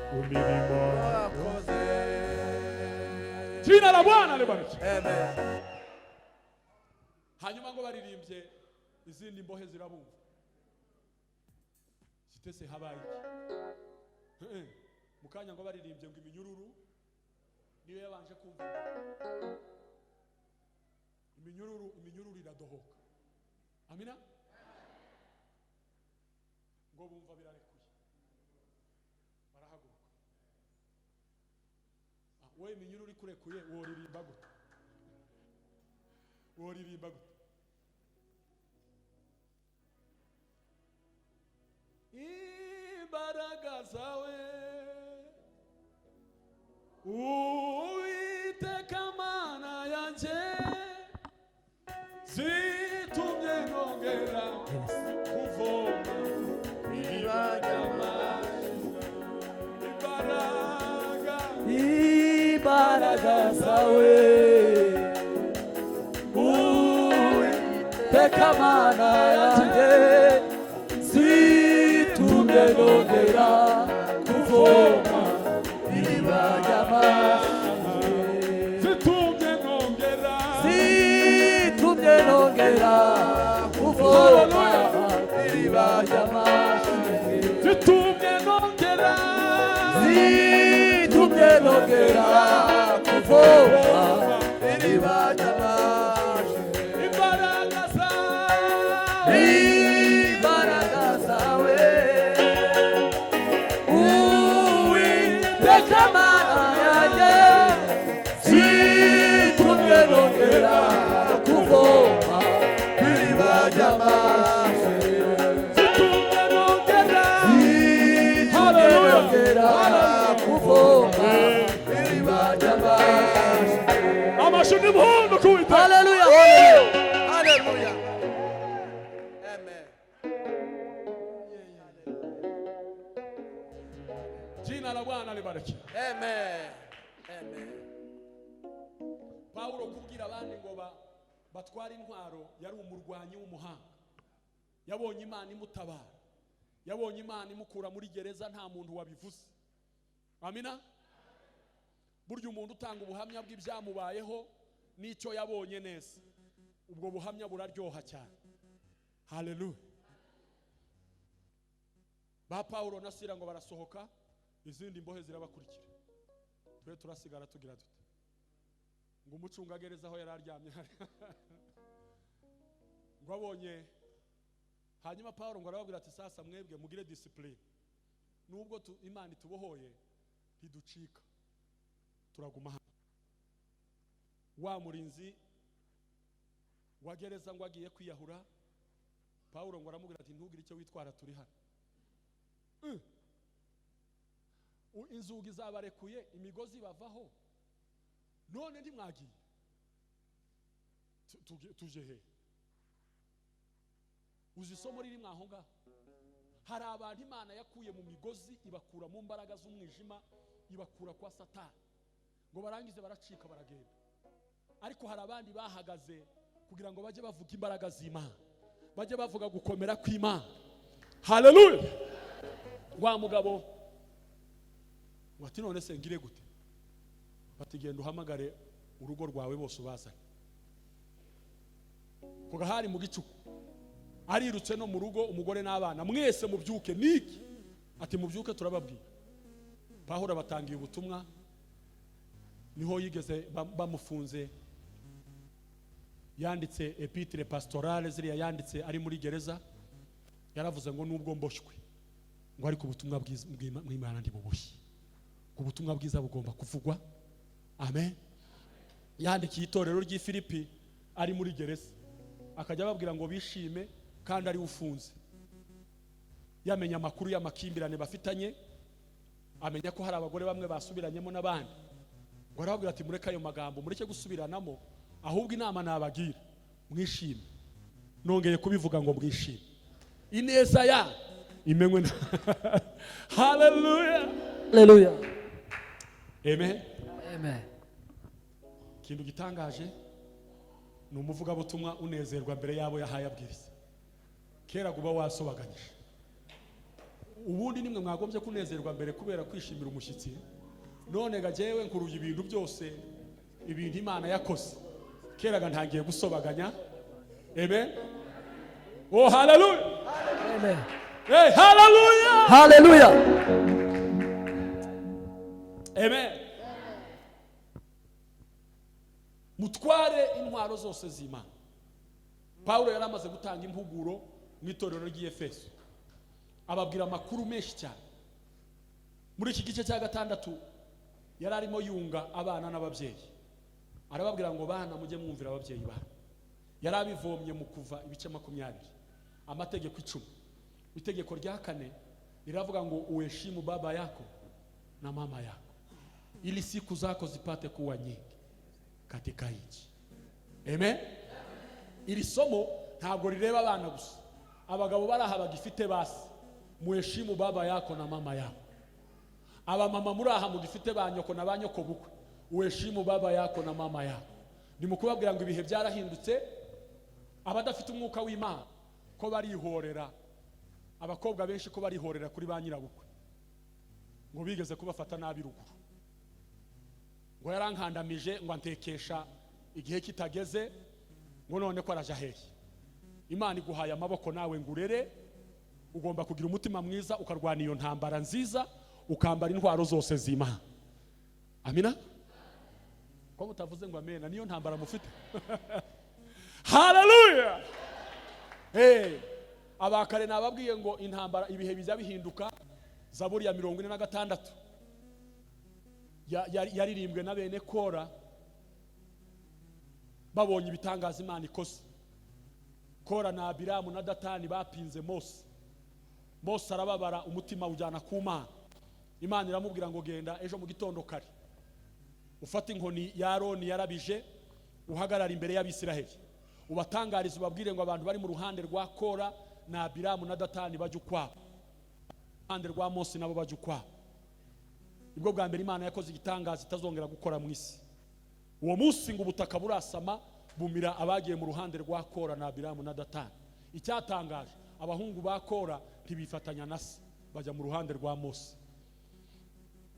ku mirimo wakoze. Jina la Bwana libarikiwe. Amen. Hanyuma ngo baririmbye izindi mbohe zirabumva. Kitese habaye mukanya ngo baririmbye ngo iminyururu niyo yabanje kumva. Iminyururu iradohoka. Amina. Ngo bumva birarekuye, barahaguruka. Wowe iminyururu ikurekuye woririmba gute? Imbaraga zawe Uwiteka Mana yanjye zitumye nongera kuvoma iriba ry'amazi. Imbaraga zawe Uwiteka Mana yanjye zitumye nongera kuvoma iriba ry'amazi. Zitumye nongera kuvoma iriba ry'amazi. Zitumye nongera kuvoma iriba ry'amazi. Imbaraga zawe Uwiteka Mana yanjye zitumye nongera kuvoma iriba Hallelujah. Hallelujah. Amen. Jina la Bwana libarikiwe. Amen. Amen. Paulo kubwira abandi ngo batwara intwaro yari umurwanyi w'umuhanga. Yabonye Imana imutabara. Yabonye Imana imukura muri gereza nta muntu wabivuze. Amina. Burya umuntu utanga ubuhamya bw'ibyamubayeho n'icyo yabonye neza, ubwo buhamya buraryoha cyane. Hallelujah. Ba Paulo na Sila ngo barasohoka, izindi mbohe zirabakurikira. Twe turasigara tugira dute ngo umucungagereza aho yararyamye ngo abonye. Hanyuma Paulo ngo arababwira ati sasa mwebwe mugire discipline, nubwo Imana itubohoye ntiducika, turaguma hano. Wa murinzi wa gereza ngo agiye kwiyahura, Paulo ngo aramubwira ati ntugire icyo witwara, turi hano. Inzugi zabarekuye, imigozi bavaho, none ntimwagiye, tuje he? Uzi isomo riri mwaho ngaho. Hari abantu Imana yakuye mu migozi ibakura mu mbaraga z'umwijima, ibakura kwa Satani, ngo barangize baracika baragenda. Ariko hari abandi bahagaze kugira ngo baje bavuga imbaraga z'Imana, baje bavuga gukomera kw'Imana. Hallelujah. Wa mugabo wati none se ngire gute? Bati genda uhamagare urugo rwawe bose ubazanye. Kuga hari mu gicuku arirutse no mu rugo, umugore n'abana mwese mubyuke. Niki? Ati mubyuke turababwira. Pawulo batangiye ubutumwa, niho yigeze bamufunze, yanditse epitre pastorale ziriya yanditse ari muri gereza. Yaravuze ngo nubwo mboshywe ngo ariko ubutumwa bw'Imana ndi bubushye, ubutumwa bwiza bugomba kuvugwa. Amen. Yandikiye itorero ry'i Filipi ari muri gereza, akajya babwira ngo bishime kandi ari ufunze. Yamenya amakuru y'amakimbirane bafitanye, amenya ko hari abagore bamwe basubiranyemo n'abandi, ngo arababwira ati mureke ayo magambo, mureke gusubiranamo, ahubwo inama nabagira mwishime. Nongeye kubivuga ngo mwishime, ineza ya imenywe. Hallelujah. Hallelujah. Amen. Amen. Kintu gitangaje ni umuvuga butumwa unezerwa mbere yabo yahaye abwiriza. Kera guba wasobaganyije, ubundi nimwe mwagombye kunezerwa mbere kubera kwishimira umushyitsi. None gajewe nkuruye ibintu byose, ibintu Imana yakoze. Kera ntangiye gusobaganya. Amen. Oh hallelujah. Amen. Hey hallelujah. Hallelujah. Amen. Mutware intwaro zose z'Imana. Paulo yaramaze gutanga impuguro mu itorero ry'Efeso, ababwira amakuru menshi cyane. Muri iki gice cya gatandatu yari arimo yunga abana n'ababyeyi, arababwira ngo bana mujye mwumvira ababyeyi bana. Yari abivomye mu Kuva ibice 20, amategeko 10. Itegeko rya 4 riravuga ngo uheshimu baba yako na mama yako, ili siku zako zipate kuwa nyingi katika nchi. Amen. Iri somo ntabwo rireba abana gusa, abagabo baraha bagifite basi, muheshimu baba yako na mama yako. Aba mama muraha mugifite banyoko na banyoko bukwe, uheshimu baba yako na mama yako. Nimukubabwira ngo ibihe byarahindutse, abadafite umwuka w'Imana ko barihorera, abakobwa benshi ko barihorera kuri ba nyirabukwe, ngo bigeze kubafata nabi ruguru, ngo yarankandamije ngo antekesha igihe kitageze, ngo none ko araja hehe. Imana iguhaye amaboko nawe ngurere, ugomba kugira umutima mwiza, ukarwana iyo ntambara nziza, ukambara intwaro zose z'Imana. Amina. Ko mutavuze ngo amena, niyo ntambara mufite. Hallelujah. Hey, abakare nababwiye ngo intambara ibihe bijya bihinduka. Zaburi ya 46 yaririmbwe na bene Kora babonye ibitangaza Imana ikoze. Kora na Abiramu na Datani bapinze Mose. Mose arababara, umutima ujyana ku Mana. Imana iramubwira ngo genda ejo mu gitondo kare ufata inkoni ya Aroni yarabije, uhagarara imbere y'Abisiraheli, ubatangariza ubabwire ngo abantu bari mu ruhande rwa Kora na Abiramu na Datani bajye ukwabo, ruhande rwa Mose nabo bajye ukwabo. Ibwo bwa mbere Imana yakoze igitangaza itazongera gukora mu isi. Uwo munsi ngo ubutaka burasama bumira abagiye mu ruhande rwa Kora na Abiramu na Datani. Icyatangaje, abahungu ba Kora ntibifatanya na se, bajya mu ruhande rwa Mose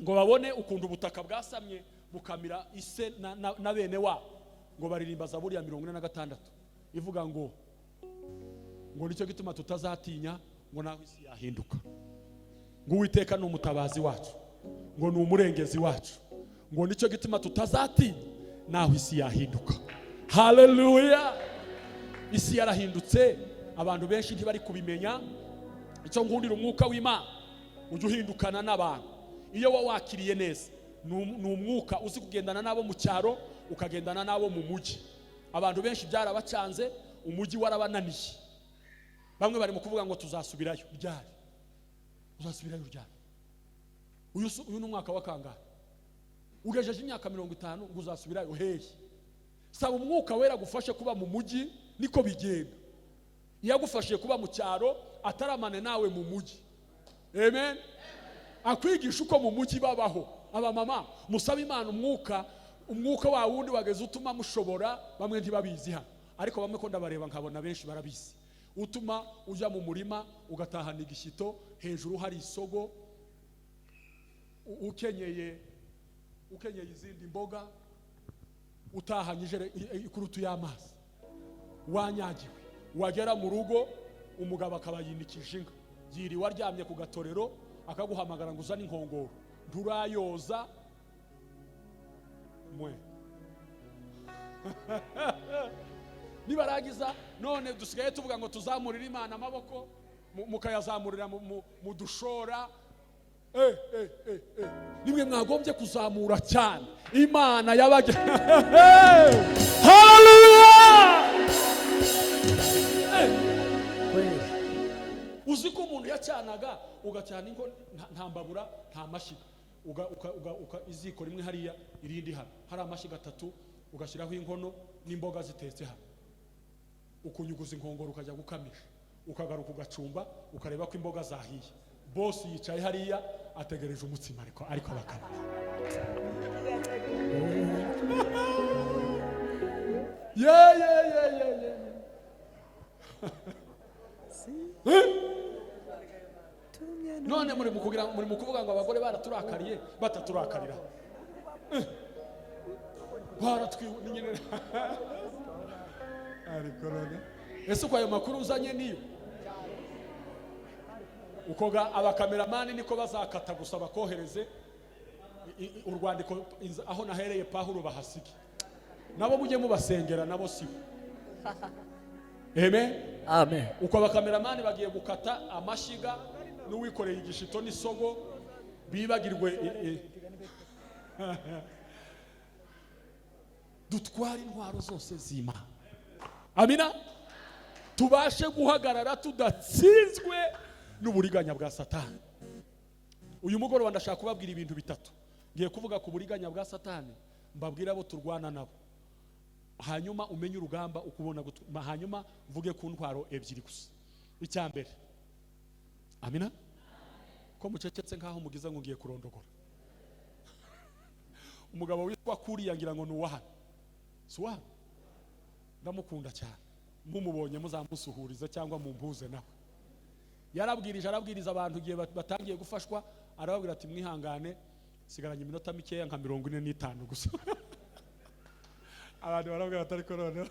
ngo babone ukuntu ubutaka bwasamye bukamira ise na bene wabo. Ngo baririmba Zaburi ya 46 ivuga ngo nicyo gituma tutazatinya, ngo naho isi yahinduka, ngo Uwiteka ni umutabazi wacu, ngo ni umurengezi wacu, ngo nicyo gituma tutazatinya naho isi yahinduka. Haleluya! Isi yarahindutse, abantu benshi ntibari kubimenya. Icyo ngundira umwuka w'Imana ujye uhindukana n'abantu. Iyo wakiriye neza, ni umwuka uzi kugendana nabo mu cyaro ukagendana nabo mu mujyi. Abantu benshi byarabacanze, umujyi warabananiye. Bamwe bari mu kuvuga ngo tuzasubirayo ryari. Uzasubirayo ryari? Uyu ni umwaka wa kangahe? Ugejeje imyaka 50 ngo uzasubirayo hehe? Saba umwuka wera gufashe kuba mu mujyi, niko bigenda. Iyo agufashije kuba mu cyaro ataramane nawe mu mujyi. Amen. Akwigisha uko mu mujyi babaho. Aba mama musaba Imana umwuka wa wundi wageze utuma mushobora, bamwe ntibabizi hano, ariko bamwe ko ndabareba nkabona benshi barabizi. Utuma ujya mu murima ugatahana igishyito, hejuru hari isogo, ukenyeye izindi mboga, utahanyije ikurutu y'amazi, wanyagiwe. Wagera mu rugo umugabo akabayinikije inka, yiri waryamye ku gatorero akaguhamagara ngo uzane inkongoro, nturayoza mwe. Nibaragiza none dusigaye tuvuga ngo tuzamurira Imana amaboko, mukayazamurira mu dushora. Nimwe mwagombye kuzamura cyane Imana yabage. Haleluya! Uzi ko umuntu yacyanaga ugacyana inko nta mbabura nta mashyiga, iziko rimwe hariya irindi hano, hari amashyiga 3 ugashyiraho inkono n'imboga zitetse hano, ukunyuguza inkongoro ukajya gukamisha, ukagaruka ugacumba ukareba ko imboga zahiye. Boss yicaye hariya ategereje umutsima ariko bakaba. None muri mu kuvuga ngo abagore baraturakariye, bataturakarira. Baratwinyene. Ariko none ese uko ayo makuru uzanye niyo ukoga abakameramani niko bazakata gusa bakohereze urwandiko aho nahereye Pawulo bahasige, nabo mujye mubasengera nabo sibo. Amen. Amen. Uko abakameramani bagiye gukata amashyiga n'uwikoreye igishito n'isogo bibagirwe dutwara intwaro zose z'Imana. Amina. Tubashe guhagarara tudatsinzwe n'uburiganya bwa Satani. Uyu mugoroba ndashaka kubabwira ibintu bitatu. Ngiye kuvuga ku buriganya bwa Satani, mbabwira abo turwana nabo, hanyuma umenye urugamba ukubona, hanyuma mvuge ku ntwaro ebyiri gusa. Icyambere, amina, ko mucecetse nkaho mugize ngo ngiye kurondogora. Umugabo witwa Kuriya ngira ngo nuwaha suwa, ndamukunda cyane, mumubonye muzamusuhuriza cyangwa mumpuze nawe. Arabwiriza abantu giye batangiye gufashwa, arababwira ati mwihangane, sigaranye iminota mikeya nka 45 gusa. Abantu barabwira atari korona.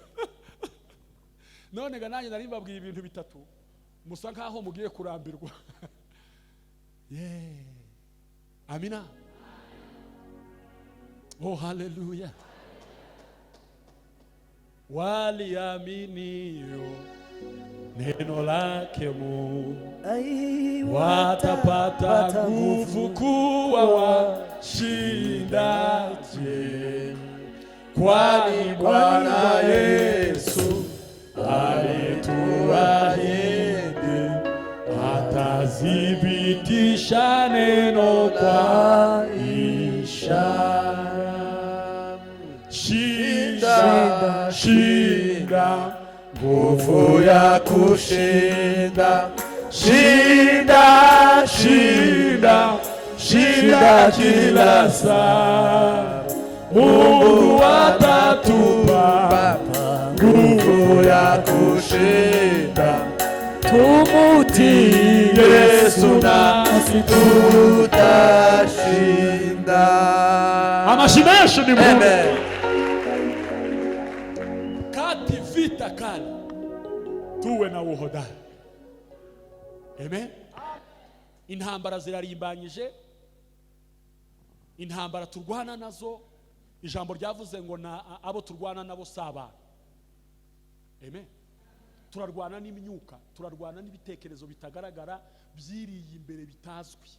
None ga nanjye nari mbabwiye ibintu bitatu musa nkaho mugiye kurambirwa. Amina. Oh, haleluya. Waliaminio neno lake Mungu watapata nguvu kuwa washindaje, kwani Bwana Yesu alitu neno kwa ishara. Shinda, shinda, nguvu ya kushinda. Shinda, shinda, shinda kila saa. Mungu atatupa nguvu ya kushinda. Tumutii Yesu nasi tutashinda. Amashimesho ni Mungu. Amen. Kati vita kali tuwe na uhodari. Amen. Intambara zirarimbanyije, intambara turwana nazo, ijambo ryavuze ngo na abo turwana nabo saba. Amen. Turarwana n'imyuka, turarwana n'ibitekerezo bitagaragara byiriye imbere bitazwi.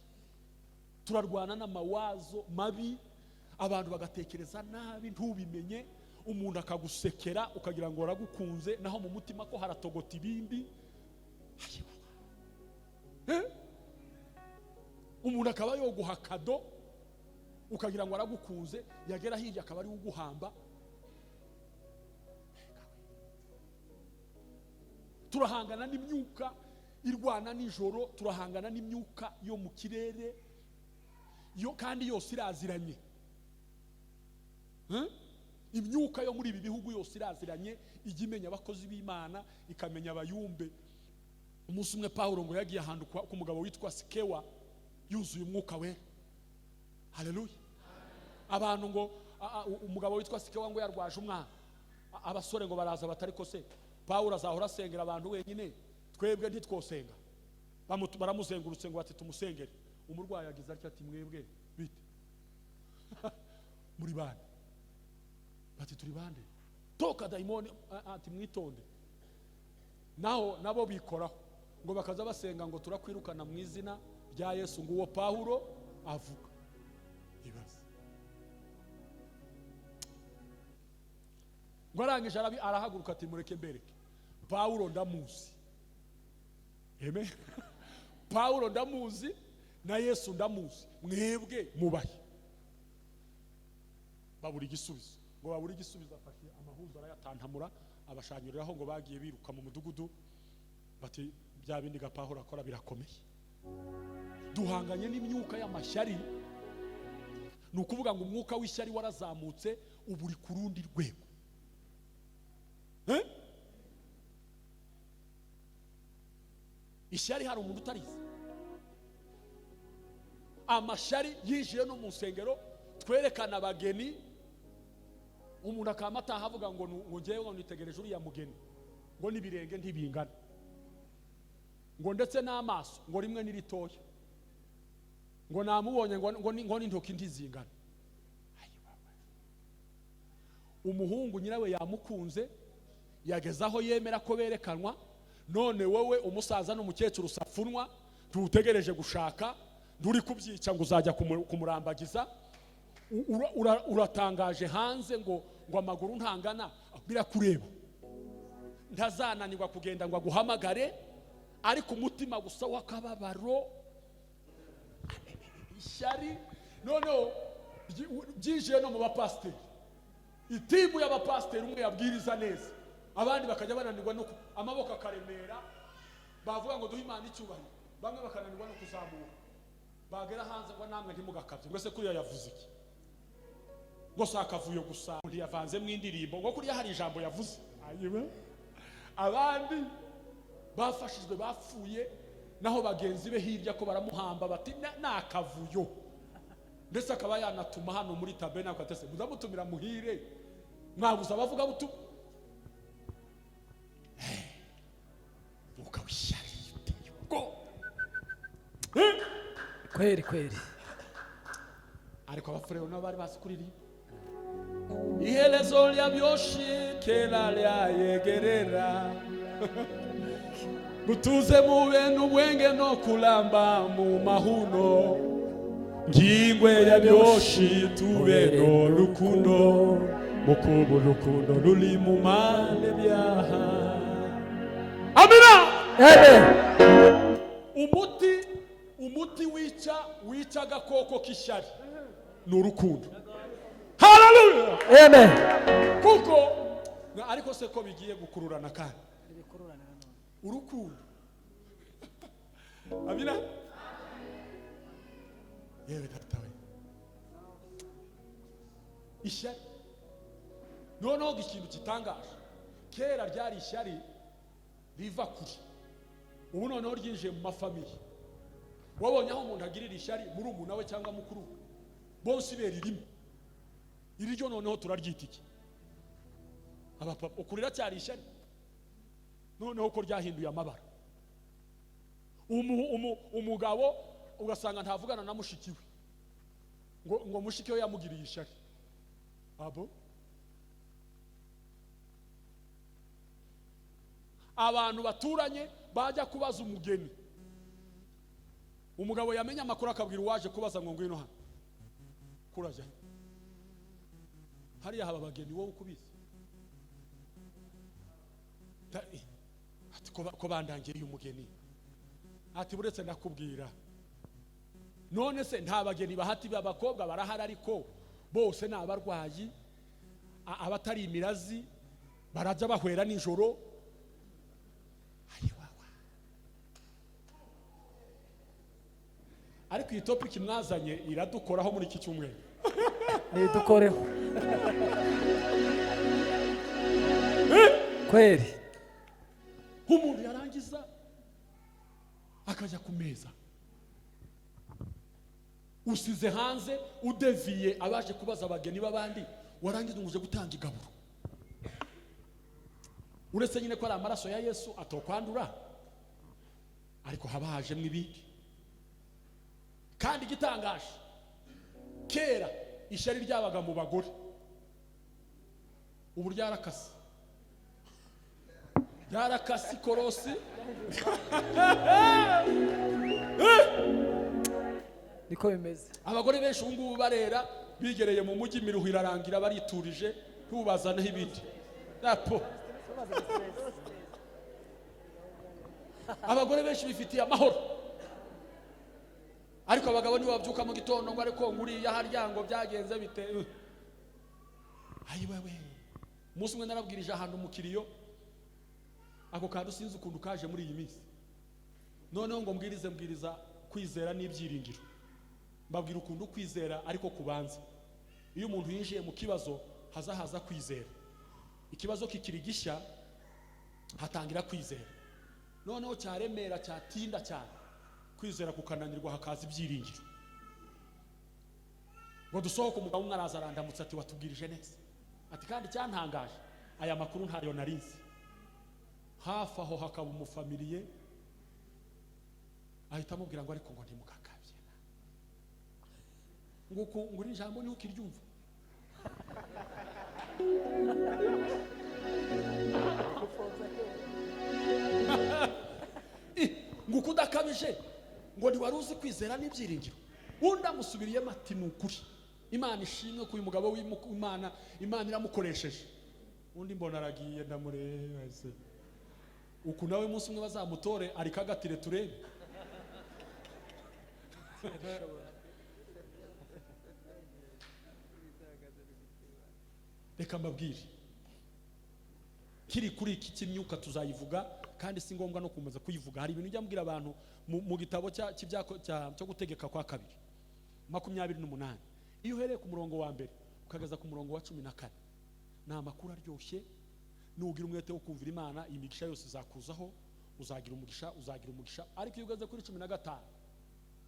Turarwana n'amawazo mabi, abantu bagatekereza nabi ntubimenye, umuntu akagusekera ukagira ngo aragukunze naho mu mutima ko haratogota ibindi. Umuntu akaba yoguha kado ukagira ngo aragukunze, yagera hirya akaba ari uguhamba. Turahangana n'imyuka irwana nijoro, turahangana n'imyuka yo mu kirere yo kandi yose iraziranye. Imyuka yo muri ibi bihugu yose iraziranye, igimenya abakozi b'Imana, ikamenya abayumbe. Umunsi umwe Paulo ngo yagiye ahantu ku mugabo witwa Sikewa yuzuye umwuka we. Haleluya. Abantu ngo umugabo witwa Sikewa ngo yarwaje umwana. Abasore ngo baraza batari ko se Paulo azahora asengera abantu wenyine, twebwe ntitwosenga. Baramuzengurutse ngo bati tumusengere. Umurwayi yagize ati mwebwe bite? Muri bande? Bati turi bande? Toka daimoni ati mwitonde. Naho nabo bikoraho ngo bakaza basenga ngo turakwirukana mu izina rya Yesu, ngo uwo Paulo avuga. Ibaze. Ngo arangije arahaguruka ati mureke mbereke. Paulo ndamuzi. Amen. Paulo ndamuzi na Yesu ndamuzi, mwebwe mubahe. Baburi igisubizo. Ngo baburi igisubizo afashe amahuzo arayatantamura, abashanyuriraho ngo bagiye biruka mu mudugudu bati bya bindi ga Paulo akora birakomeye. Duhanganye n'imyuka y'amashyari. Nukuvuga ngo umwuka w'ishyari warazamutse uburi ku rundi rwego. Ishyari hari umuntu utarize. Amashyari yinjiye no mu nsengero, twerekana abageni, umuntu akamata havuga ngo ngewe ngo nitegereje uriya mugeni, ngo nibirenge ntibingana, ngo ndetse n'amaso ngo rimwe niritoya, ngo namubonye ngo n'intoki ntizingana. Umuhungu nyirawe yamukunze, yagezaho yemera ko berekanwa, none wowe umusaza n'umukecuru safunwa tutegereje gushaka, nduri kubyica ngo uzajya kumurambagiza. Uratangaje hanze ngo amaguru ntangana, birakureba. Ntazananirwa kugenda ngo aguhamagare, ariko umutima gusa wakababaro. Ishyari noneho byinjiye no mu bapasiteri. Itimu y'abapasiteri umwe yabwiriza neza, abandi bakajya bananirwa no amaboko akaremera, bavuga ngo duhe Imana icyubahiro, bamwe bakananirwa no kuzamuka, bagera hanze ngo namwe ntimugakabye. Ngo se kuriya yavuze iki? Ngo sakavuyo gusa ntiyavanze mu indirimbo, ngo kuriya hari ijambo yavuze. Abandi bafashijwe bapfuye, naho bagenzi be hirya ko baramuhamba bati nakavuyo. Ndetse akaba yanatuma hano muri tabena akatese muzamutumira muhire, mwabuza bavuga butu mukawishari go kweri. Ariko abafurero nabo bari basikuriri ihelezo lya byoshi kela lya yegerera butuze mu benu bwenge no kulamba mu mahuno ngingwe ya byoshi tubeno rukundo mukubu rukundo ruli mu male byaha. Amina. Umuti umuti wica agakoko k'ishyari ni urukundo. Haleluya. Amen. Kuko ariko se ko bigiye gukururana kandi urukundo. Amina. Yewe datawe. Ishyari noneho ikintu kitangaje, kera ryari ishyari riva kuri, ubu noneho ryinjiye mu mafamiye. Wabonye aho umuntu agirira ishyari muri umuntu we cyangwa mukuru we, bose beririmo iryo noneho turaryita iki? Abapapa. Ukurira cyari ishyari noneho ko ryahinduye amabara. Umugabo ugasanga ntavugana na mushiki we ngo mushiki we yamugiriye ishyari. Abo abantu baturanye bajya kubaza umugeni, umugabo yamenya amakuru akabwira uwaje kubaza ngo ngwino hano, kuraje hariya haba abageni wowe ukubizi. Ati ko bandangiriye umugeni, ati buretse ndakubwira, none se nta bageni bahati b'abakobwa barahari, ariko bose ni abarwayi, abatari imirazi barajya bahwera nijoro. Ariko iyi topic mwazanye iradukoraho muri iki cyumweru. Nidukoreho. Kweli. Umuntu yarangiza akajya ku meza, usize hanze udeviye abaje kubaza abageni b'abandi, warangiza uje gutanga igaburo. Uretse nyine ko ari amaraso ya Yesu atokwandura, ariko haba hajemo ibindi. Kandi gitangaje, kera ishyari ryabaga mu bagore, ubu ryarakase korosi. Niko bimeze. Abagore benshi ubu ngubu barera, bigereye mu mujyi, imiruho irarangira, bariturije, ntubazanaho ibindi. Napo abagore benshi bifitiye amahoro, ariko abagabo nibo babyuka mu gitondo ngo ariko nguriya harya ngo byagenze bite. Ayi wewe, umunsi umwe narabwirije ahantu mu kiriyo, ako kantu sinzi ukuntu kaje muri iyi minsi, noneho ngo mbwiriza kwizera n'ibyiringiro. Mbabwira ukuntu kwizera ariko kubanza, iyo umuntu yinjiye mu kibazo haza kwizera, ikibazo kikiri gishya hatangira kwizera, noneho cyaremera cyatinda cyane, kwizera kukananirwa hakaza ibyiringiro. Ngo dusohoke, umugabo umwe araza arandamutse ati watubwirije neza, ati kandi cyantangaje aya makuru ntayo narinzi. Hafi aho hakaba umufamiliye ahita amubwira ngo ariko ngo ntimukakabye, ngo uri ijambo niho ukiryumva. Ngo kudakabije ngo ntiwari uzi kwizera n'ibyiringiro. Undi amusubiriyemo ati ni ukuri, Imana ishimwe ko uyu mugabo w'Imana Imana iramukoresheje. Undi mbona aragiye, ndamureba se uku nawe umunsi umwe bazamutore ariko agatire turebe. Reka mbabwire, kiri kuri iki cy'imyuka tuzayivuga, kandi si ngombwa no kumaza kuyivuga. Hari ibintu njya mbwira abantu mu gitabo cyo gutegeka kwa 2:28, iyo uhereye ku murongo wa mbere ukageza ku murongo wa 14, ni amakuru aryoshye. Nugira umwete wo kumvira Imana, imigisha yose izakuzaho, uzagira umugisha. Ariko iyo ugeze kuri 15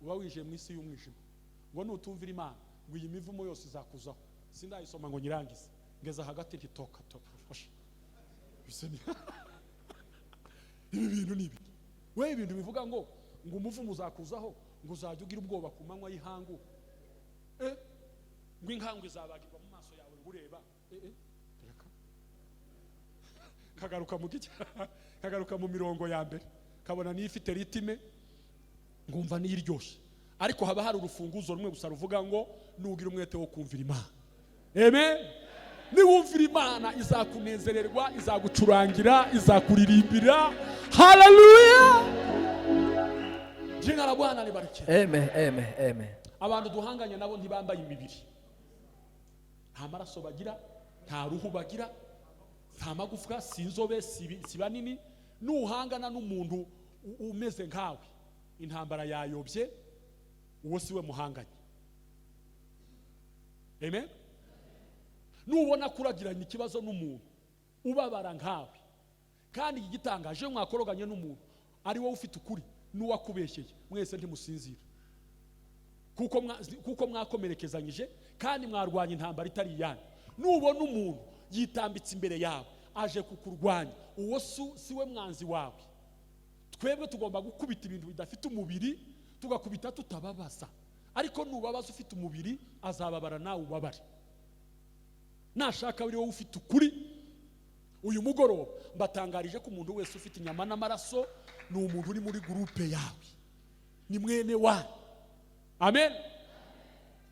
uba wije mu isi y'umwijima, ngo nutumvira Imana ngo iyi mivumo yose izakuzaho. Sindayisoma ngo nyirangize, ngeza hagati ntitoka fasha biseni. Ibi bintu nibi we, ibintu bivuga ngo umuvumo uzakuzaho, ngo uzajya ugira ubwoba ku manywa y'ihangu, ngo inkangu izabagirwa mu maso yawe ureba. Kagaruka mu mirongo ya mbere, kabona niyo ifite ritime, ngumva niyo iryoshye. Ariko haba hari urufunguzo rumwe gusa ruvuga ngo nugira umwete wo kumvira Imana. Amen. Niwumvira Imana izakunezererwa, izagucurangira, izakuririmbira. Haleluya. Bwana nibariki. Amen, amen, amen. Abantu duhanganye nabo ntibambaye imibiri, nta maraso bagira, nta ruhu bagira, nta magufwa, si inzobe, si banini. Nuhangana n'umuntu umeze nkawe, intambara yayobye, uwo siwe muhanganye. Amen. Nubona kuragiranye ikibazo n'umuntu ubabara nkawe, kandi igitangaje mwakoroganye n'umuntu ari wowe ufite ukuri n'uwakubeshyeye, mwese ntimusinzira, kuko mwakomerekezanyije kandi mwarwanya intambara itari iyanyu. Nubona umuntu yitambitse imbere yawe aje kukurwanya, uwo siwe mwanzi wawe. Twebwe tugomba gukubita ibintu bidafite umubiri, tugakubita tutababaza. Ariko nubabaza ufite umubiri azababara nawe ubabare. Nashaka biri wowe ufite ukuri. Uyu mugoroba mbatangarije ko umuntu wese ufite inyama n'amaraso ni umuntu uri muri groupe yawe, ni mwene wa. Amen.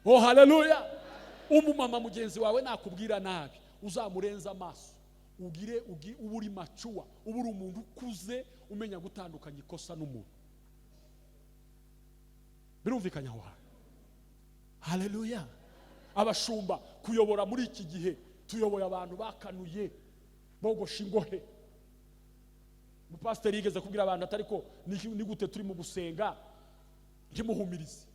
Oh haleluya. Umumama mugenzi wawe nakubwira nabi, uzamurenza amaso, uburi macuwa, uburi umuntu ukuze umenya gutandukanya ikosa n'umuntu. Birumvikanya aho. Haleluya. Abashumba kuyobora muri iki gihe tuyoboye abantu bakanuye bogosha ingohe. Umupasiteri yigeze kubwira abantu atari ko ni gute turi mu gusenga ntimuhumirize.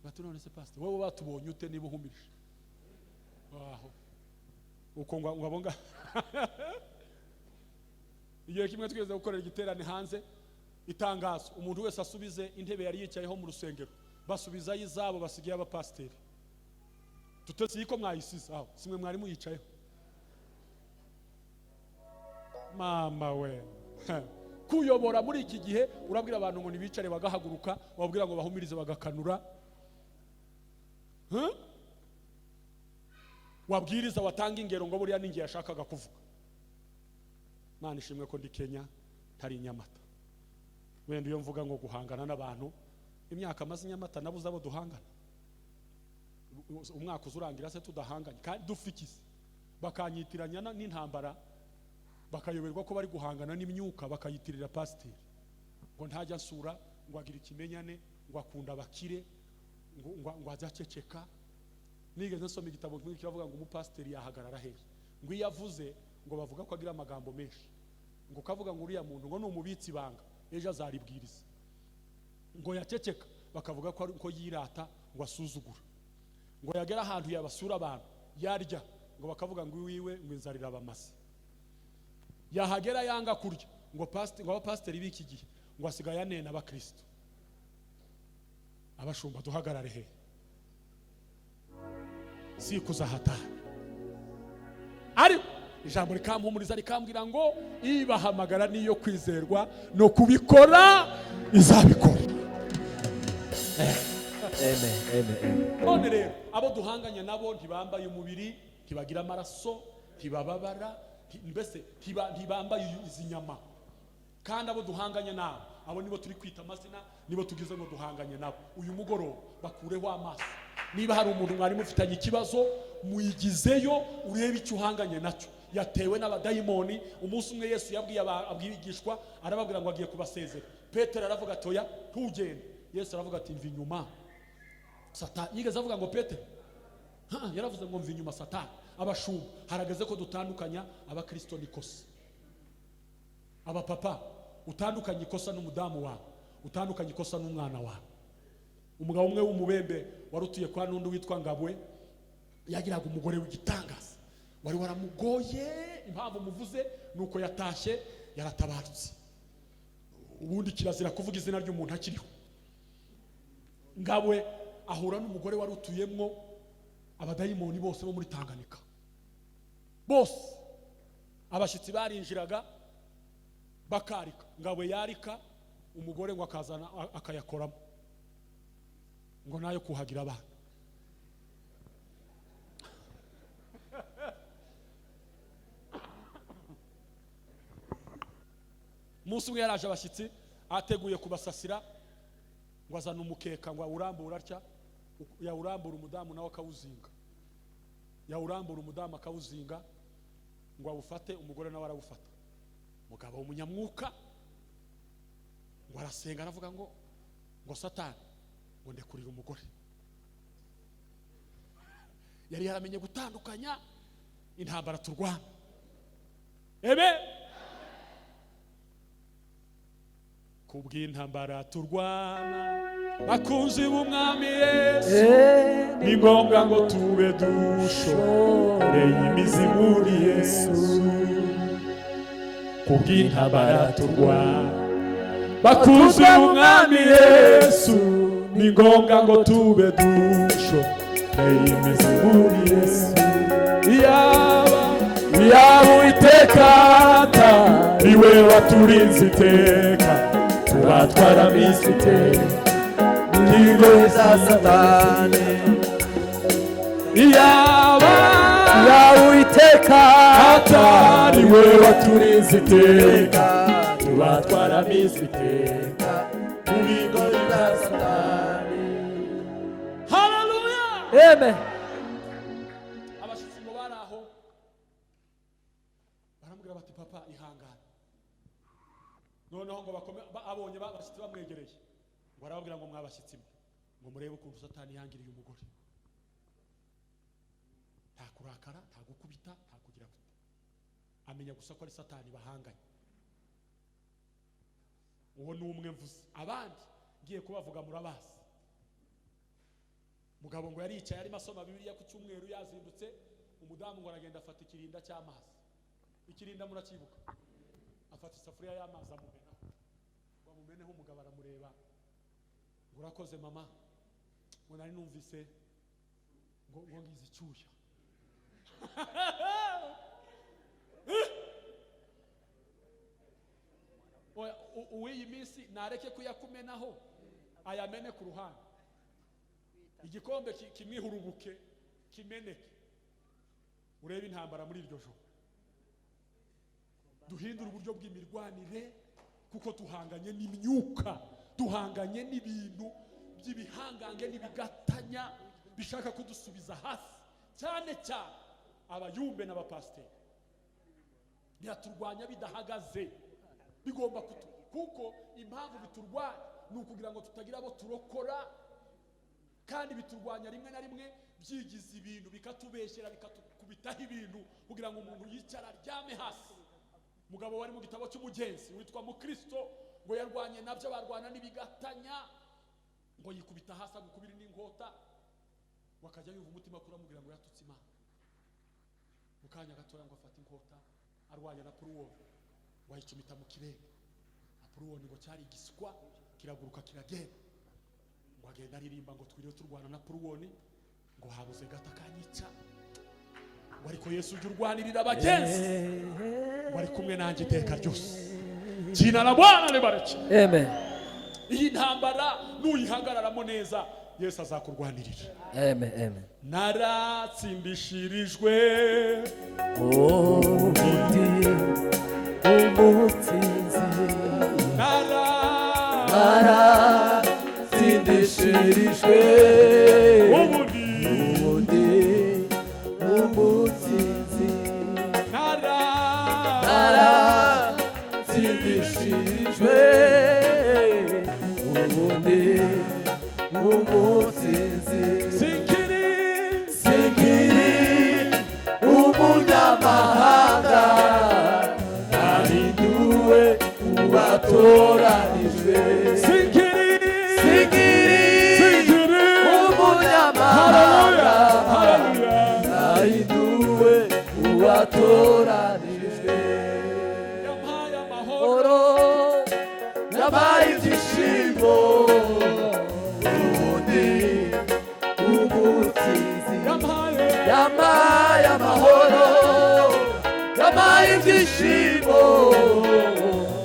Batunone se pastor, wowe batubonye ute niba uhumirije? Aho uko ngabonga. Igihe kimwe twigeze gukorera igiterane hanze, itangazo umuntu wese asubize intebe yari yicayeho mu rusengero, basubiza izabo basigiye abapasiteri. Tutese yiko mwayisize aho, simwe mwari muyicayeho. Mama we. Kuyobora muri iki gihe urabwira abantu ngo nibicare bagahaguruka, wabwira ngo bahumirize bagakanura. Wabwiriza watanga ingero ngo buriya ningiye yashakaga kuvuga. Mana ishimwe ko ndi Kenya tari Nyamata. Wenda iyo mvuga ngo guhangana n'abantu, imyaka maze Nyamata nabuze abo duhangana. Umwaka uzurangira se tudahanganye kandi dufikize, bakanyitiranya n'intambara, bakayoberwa ko bari guhangana n'imyuka, bakayitirira pasiteri ngo ntajya nsura, ngo agira ikimenyane, ngo akunda abakire, ngo azaceceka. Nigeze nsoma igitabo kimwe kiravuga ngo umupasiteri yahagarara hehe, ngo iyo avuze ngo bavuga ko agira amagambo menshi, ngo kavuga ngo uriya muntu ngo ni umubitsi banga ejo azaribwiriza, ngo yaceceka bakavuga ko yirata, ngo asuzugura, ngo yagera ahantu yabasura abantu yarya, ngo bakavuga ngo wiwe ngo inzarira abamase, yahagera yanga kurya, ngo abapasiteri b'iki gihe ngo asigaye anena abakristo. Abashumba duhagarare he, si kuzahatana. Ari ijambo rikampumuriza rikambwira ngo ibahamagara niyo kwizerwa no kubikora izabikora. Amen, amen. None rero abo duhanganye nabo ntibambaye umubiri, ntibagira amaraso, ntibababara, mbese ntibambaye izi nyama. Kandi abo duhanganye nabo, abo nibo turi kwita amazina, nibo tugize ngo duhanganye nabo. Uyu mugoroba bakureho amaso. Niba hari umuntu mwari mufitanye ikibazo, muyigizeyo urebe icyo uhanganye nacyo. Yatewe n'abadayimoni. Umunsi umwe Yesu yabwiye abigishwa, arababwira ngo agiye kubasezera. Petero aravuga ati oya ntugende. Yesu aravuga ati mva inyuma Satani. Yigeze avuga ngo Petero, yaravuze ngo mva inyuma Satani. Abashumba harageze ko dutandukanya abakristo n'ikosa. Abapapa utandukanye ikosa n'umudamu wawe, utandukanye ikosa n'umwana wawe. Umugabo umwe w'umubembe warutuye kwa nundi witwa Ngabwe, yagiraga umugore w'igitangaza wari waramugoye. Impamvu muvuze nuko yatashye yaratabarutse. Ubundi kirazira kuvuga izina ry'umuntu akiriho. Ngabwe ahura n'umugore warutuyemwo abadayimoni bose bo muri Tanganyika. Bose abashitsi barinjiraga bakarika, Ngabwe yarika, umugore ngo akazana akayakoramo ngo nayo kuhagira abana. Umunsi umwe yaraje abashyitsi ateguye kubasasira, ngo azana umukeka ngo awurambura atya, yawurambura umudamu nawe akawuzinga, yawurambura umudamu akawuzinga, ngo awufate umugore nawe arawufata. Umugabo w'umunyamwuka ngo arasenga aravuga ngo ngo Satani ngo ndekurira umugore. Yari yaramenye gutandukanya intambara turwana. Amen. Kubw'intambara turwana bakunzi b'umwami Yesu, ni ngombwa ngo tube dushoreye imizi muri Yesu. Kubw'intambara turwana bakunzi b'umwami Yesu, ni ngombwa ngo tube dushoreye imizi muri Yesu. Yaba Uwiteka atariwe waturinze iteka, tuba twaramize iteka n'ingoyi za Satani. Yaba Uwiteka atariwe waturinze iteka, tuba twaramize iteka n'ingoyi za Satani. Hallelujah. Amen. Abashitsi ngo baraho baramubwira bati papa ihangane. Noneho ngo abonye abashitsi bamwegereye ngo arababwira ngo mwabashitsi ngo murebe ukuntu Satani yangiriye umugore. Nta kurakara, nta gukubita, nta kugira gute. Amenya gusa ko ari Satani bahanganye. Uwo ni umwe mvuze. Abandi ngiye kubavuga murabazi. Mugabo ngo yari yicaye arimo asoma Bibiliya ku cyumweru yazindutse, umudamu ngo aragenda afata ikirinda cy'amazi. Ikirinda murakibuka. Afata isafuriya y'amazi amumenaho. Ngo amumeneho, umugabo aramureba. Ngo urakoze mama. Ngo nari numvise ngo ngize icyuya. Uw'iyi minsi nareke kuyakumenaho, ayamene ku ruhande. Igikombe kimwihurubuke kimeneke. Urebe intambara muri iryo joro. Duhindura uburyo bw'imirwanire, kuko tuhanganye n'imyuka, duhanganye n'ibintu by'ibihangange n'ibigatanya bishaka kudusubiza hasi, cyane cyane abayumbe n'abapasiteri. Biraturwanya bidahagaze, bigomba kuko impamvu biturwanya ni ukugira ngo tutagira abo turokora, kandi biturwanya rimwe na rimwe byigize ibintu bikatubeshyera bikatukubitaho ibintu kugira ngo umuntu yicara aryame hasi. Mugabo wari mu gitabo cy'umugenzi witwa Mukristo ngo yarwanye nabyo, barwana n'ibigatanya, ngo yikubita hasi agukubira n'inkota, wakajya yumva umutima kuramubwira ngo yatutse Imana. Mukanya gatoya ngo afata inkota arwanya na Puruwoni, ngo ayicumita mu kirere. Na Puruwoni ngo cyari igiswa kiraguruka kiragenda. Ngo agenda aririmba ngo twiriwe turwana na Puruwoni, ngo habuze gata kanyica. Ngo ariko Yesu ujya urwanirira abagenzi, ngo ari kumwe nanjye iteka ryose. Jina la Bwana libariki. Amen. Iyi ntambara nuyihagararamo neza, Yesu azakurwanirira. Amen. Amen. Naratsimbishirijwe ubundi umutsinzi, naratsindishirijwe ubundi umutsinzi, naratsindishirijwe ubundi umutsinzi. Sinkiri umunyamahanga, nahinduwe uwatoranijwe. Sinkiri umunyamahanga, nahinduwe uwatoranijwe. Yampaye amahoro, yampaye ibyishimo, ubundi umutsinzi. Yampaye amahoro, yampaye ibyishimo,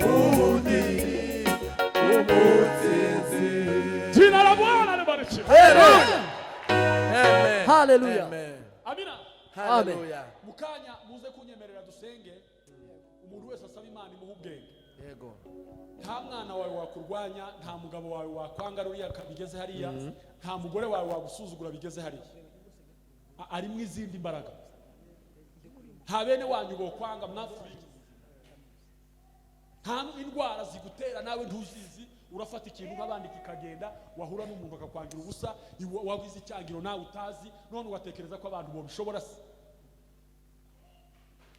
ubundi umutsinzi. Jina la Bwana libariki. Amen. Hallelujah. Amina. Hallelujah. Mukanya muze kunyemerera dusenge. Umuntu wese asaba Imana imuhe ubwenge. Yego. Nta mwana wawe wakurwanya, nta mugabo wawe wakwanga ruriya bigeze hariya, nta mugore wawe wagusuzugura bigeze hariya. Arimo izindi mbaraga. Nta bene wanyu bokwanga mwafuriki. Nta indwara zigutera nawe ntuzizi, urafata ikintu nk'abandi kikagenda, wahura n'umuntu akakwangira ubusa, wabize icyangiro nawe utazi, none ugatekereza ko abantu bo bishobora se.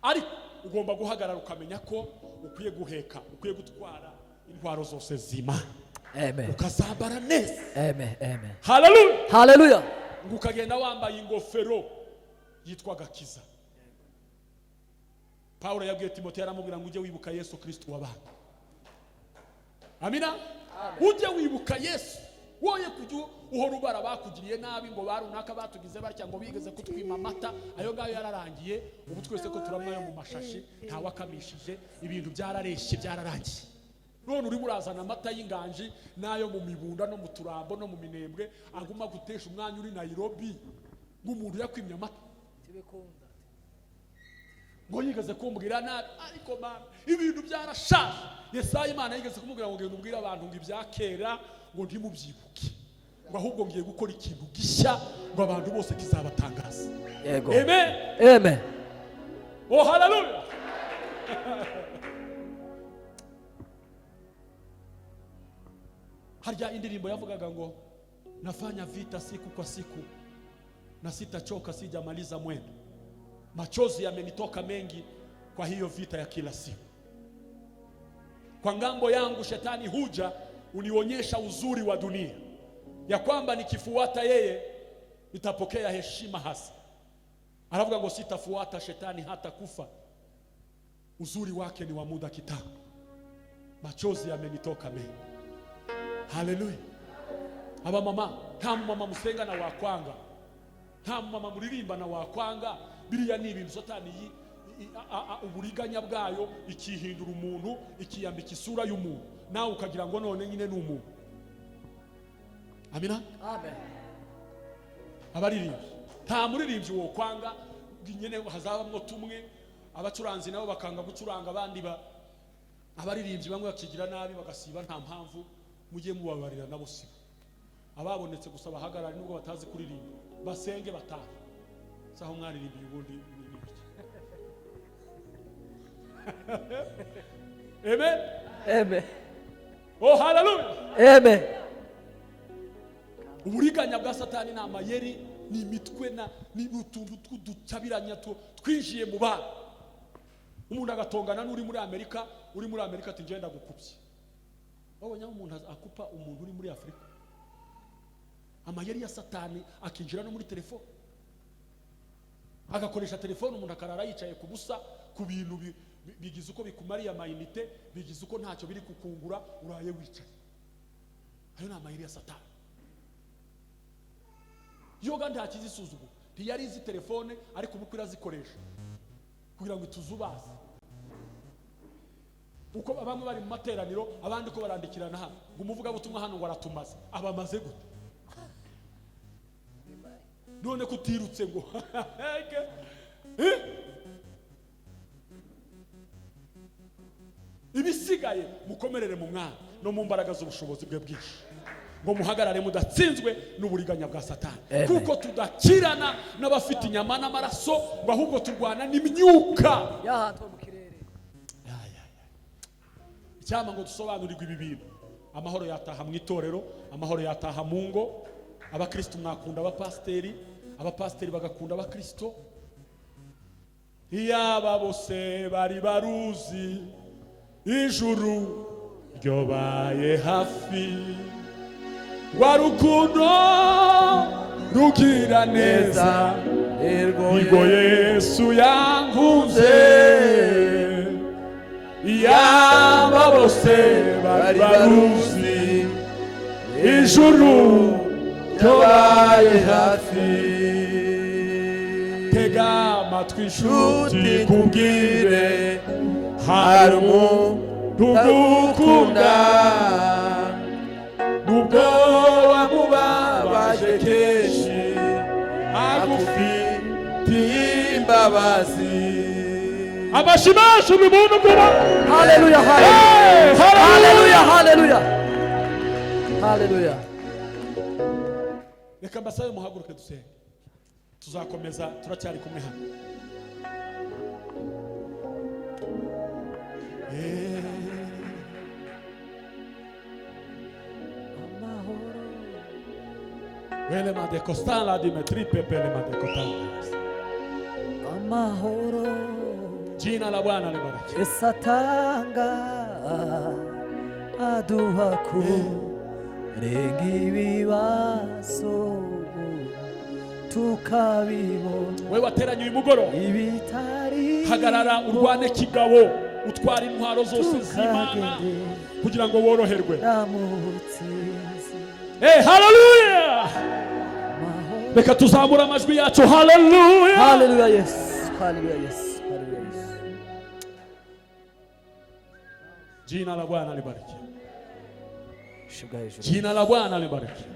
Ariko ugomba guhagarara ukamenya ko ukwiye guheka, ukwiye gutwara intwaro zose z'Imana. Amen. Ukazambara neza. Amen. Amen. Hallelujah. Hallelujah. Ukagenda wambaye ingofero yitwa gakiza. Paulo yabwiye Timoteyo aramubwira ngo ujye wibuka Yesu Kristo w'abantu. Amina. Ujye wibuka Yesu. Woye kujya uhora ubara bakugiriye nabi ngo barunaka batugize batya ngo bigeze kutwima amata, ayo ngayo yararangiye. Ubu twese ko turamwayo mu mashashi, nta wakamishije, ibintu byarareshye byararangiye. None uri murazana amata y'inganji nayo mu mibunda no mu turambo no mu minembwe, aguma gutesha umwanya uri Nairobi ng'umuntu yakwimye amata. Tibekunda. Ngo yigeze kumbwira nabi, ariko mana ibintu byarashaje. Yesaya Imana yigeze kumubwira ngo ngende ubwira abantu ngo ibyakera ngo ntimubyibuke, ngo ahubwo ngiye gukora ikintu gishya ngo abantu bose kizabatangaza. Yego. Amen. Amen. Oh hallelujah. Harya indirimbo yavugaga ngo nafanya vita siku kwa siku na sitachoka sijamaliza mwendo, machozi yamenitoka mengi kwa hiyo vita ya kila siku. Kwa ngambo yangu shetani huja unionyesha uzuri wa dunia, ya kwamba nikifuata yeye nitapokea heshima hasa. Aravuga ngo sitafuata shetani hata kufa, uzuri wake ni wa muda kitambo, machozi yamenitoka mengi. Hallelujah. Aba mama, nta mama musenga na wakwanga, nta mama muririmba na wakwanga. Biriya ni ibintu Satani uburiganya bwayo ikihindura umuntu, ikiyambika isura y'umuntu, nawe ukagira ngo none nyine ni umuntu. Amina. Amen. Abaririmbi, nta muririmbyi wo kwanga nyine hazabamwo tumwe, abacuranzi nabo bakanga gucuranga abandi abaririmbyi bamwe bakigira nabi bagasiba nta mpamvu, mujye mubabarira nabo sibo. Ababonetse gusa bahagarara nubwo batazi kuririmba, basenge bataha. Saho mwaririmbiye ubundi n'ibiki. Amen. Amen. Oh hallelujah. Amen. Uburiganya bwa Satani na amayeri ni imitwe ni utuntu tw'uducabiranya twinjiye mu bana. Umuntu agatongana n'uri muri Amerika, uri muri Amerika ati ngenda gukubye. Wowe nyawo umuntu akupa umuntu uri muri Afrika. Amayeri ya Satani akinjira no muri telefone, agakoresha telefone, umuntu akarara yicaye ku busa ku bintu bigize uko bikumariye amayinite, bigize uko ntacyo biri kukungura, uraye wicaye. Ayo ni amayeri ya Satani. Yoga ntakizi isuzugu, ntiyari izi telefone ariko ubu irazikoresha kugira ngo ituzubaze. Uko bamwe bari mu materaniro, abandi ko barandikirana hano ngo umuvuga butumwa hano ngo aratumaze, abamaze gute? None kutirutse ngo ibisigaye mukomerere mu mwana no mu mbaraga z'ubushobozi bwe bwinshi, ngo muhagarare mudatsinzwe n'uburiganya bwa Satani. Kuko tudakirana n'abafite inyama n'amaraso, ngo ahubwo turwana n'imyuka yahato mu kirere. Icyama ngo dusobanurirwe ibi bintu, amahoro yataha mu itorero, amahoro yataha mu ngo. Abakristo mwakunda abapasteri bagakunda abakristo. Iyaba bose bari baruzi ijuru ryobaye hafi, wa rukundo rugira neza irwo Yesu yankunze. Iyaba bose bari baruzi ijuru ryobaye hafi, tega amatwi inshuti kubwire, hari umuntu ugukunda, nubwo wamubabaje kenshi agufitiye imbabazi. Abashimashu bimuntu kuba. Hallelujah, hallelujah. Hallelujah, hallelujah. Hallelujah. Reka mbasabe muhaguruke dusenge, tuzakomeza turacyari kumwe hano. Wele madekostala Dimitri pepele madekotala. amahoro Jina la Bwana libarikiwe. esatanga aduha kurenga ibibazo tukabibona We wateranye uyu mugoroba, ibitari hagarara urwane kigabo, utwara intwaro zose z'Imana kugira ngo woroherwe. namutsinzi Hallelujah! amahoro. Reka tuzamura amajwi yacu. Hallelujah! Hallelujah, yes. Hallelujah, yes. Hallelujah, yes. Jina la Bwana libarikiwe. Shuga hejuru. Jina la Bwana libarikiwe.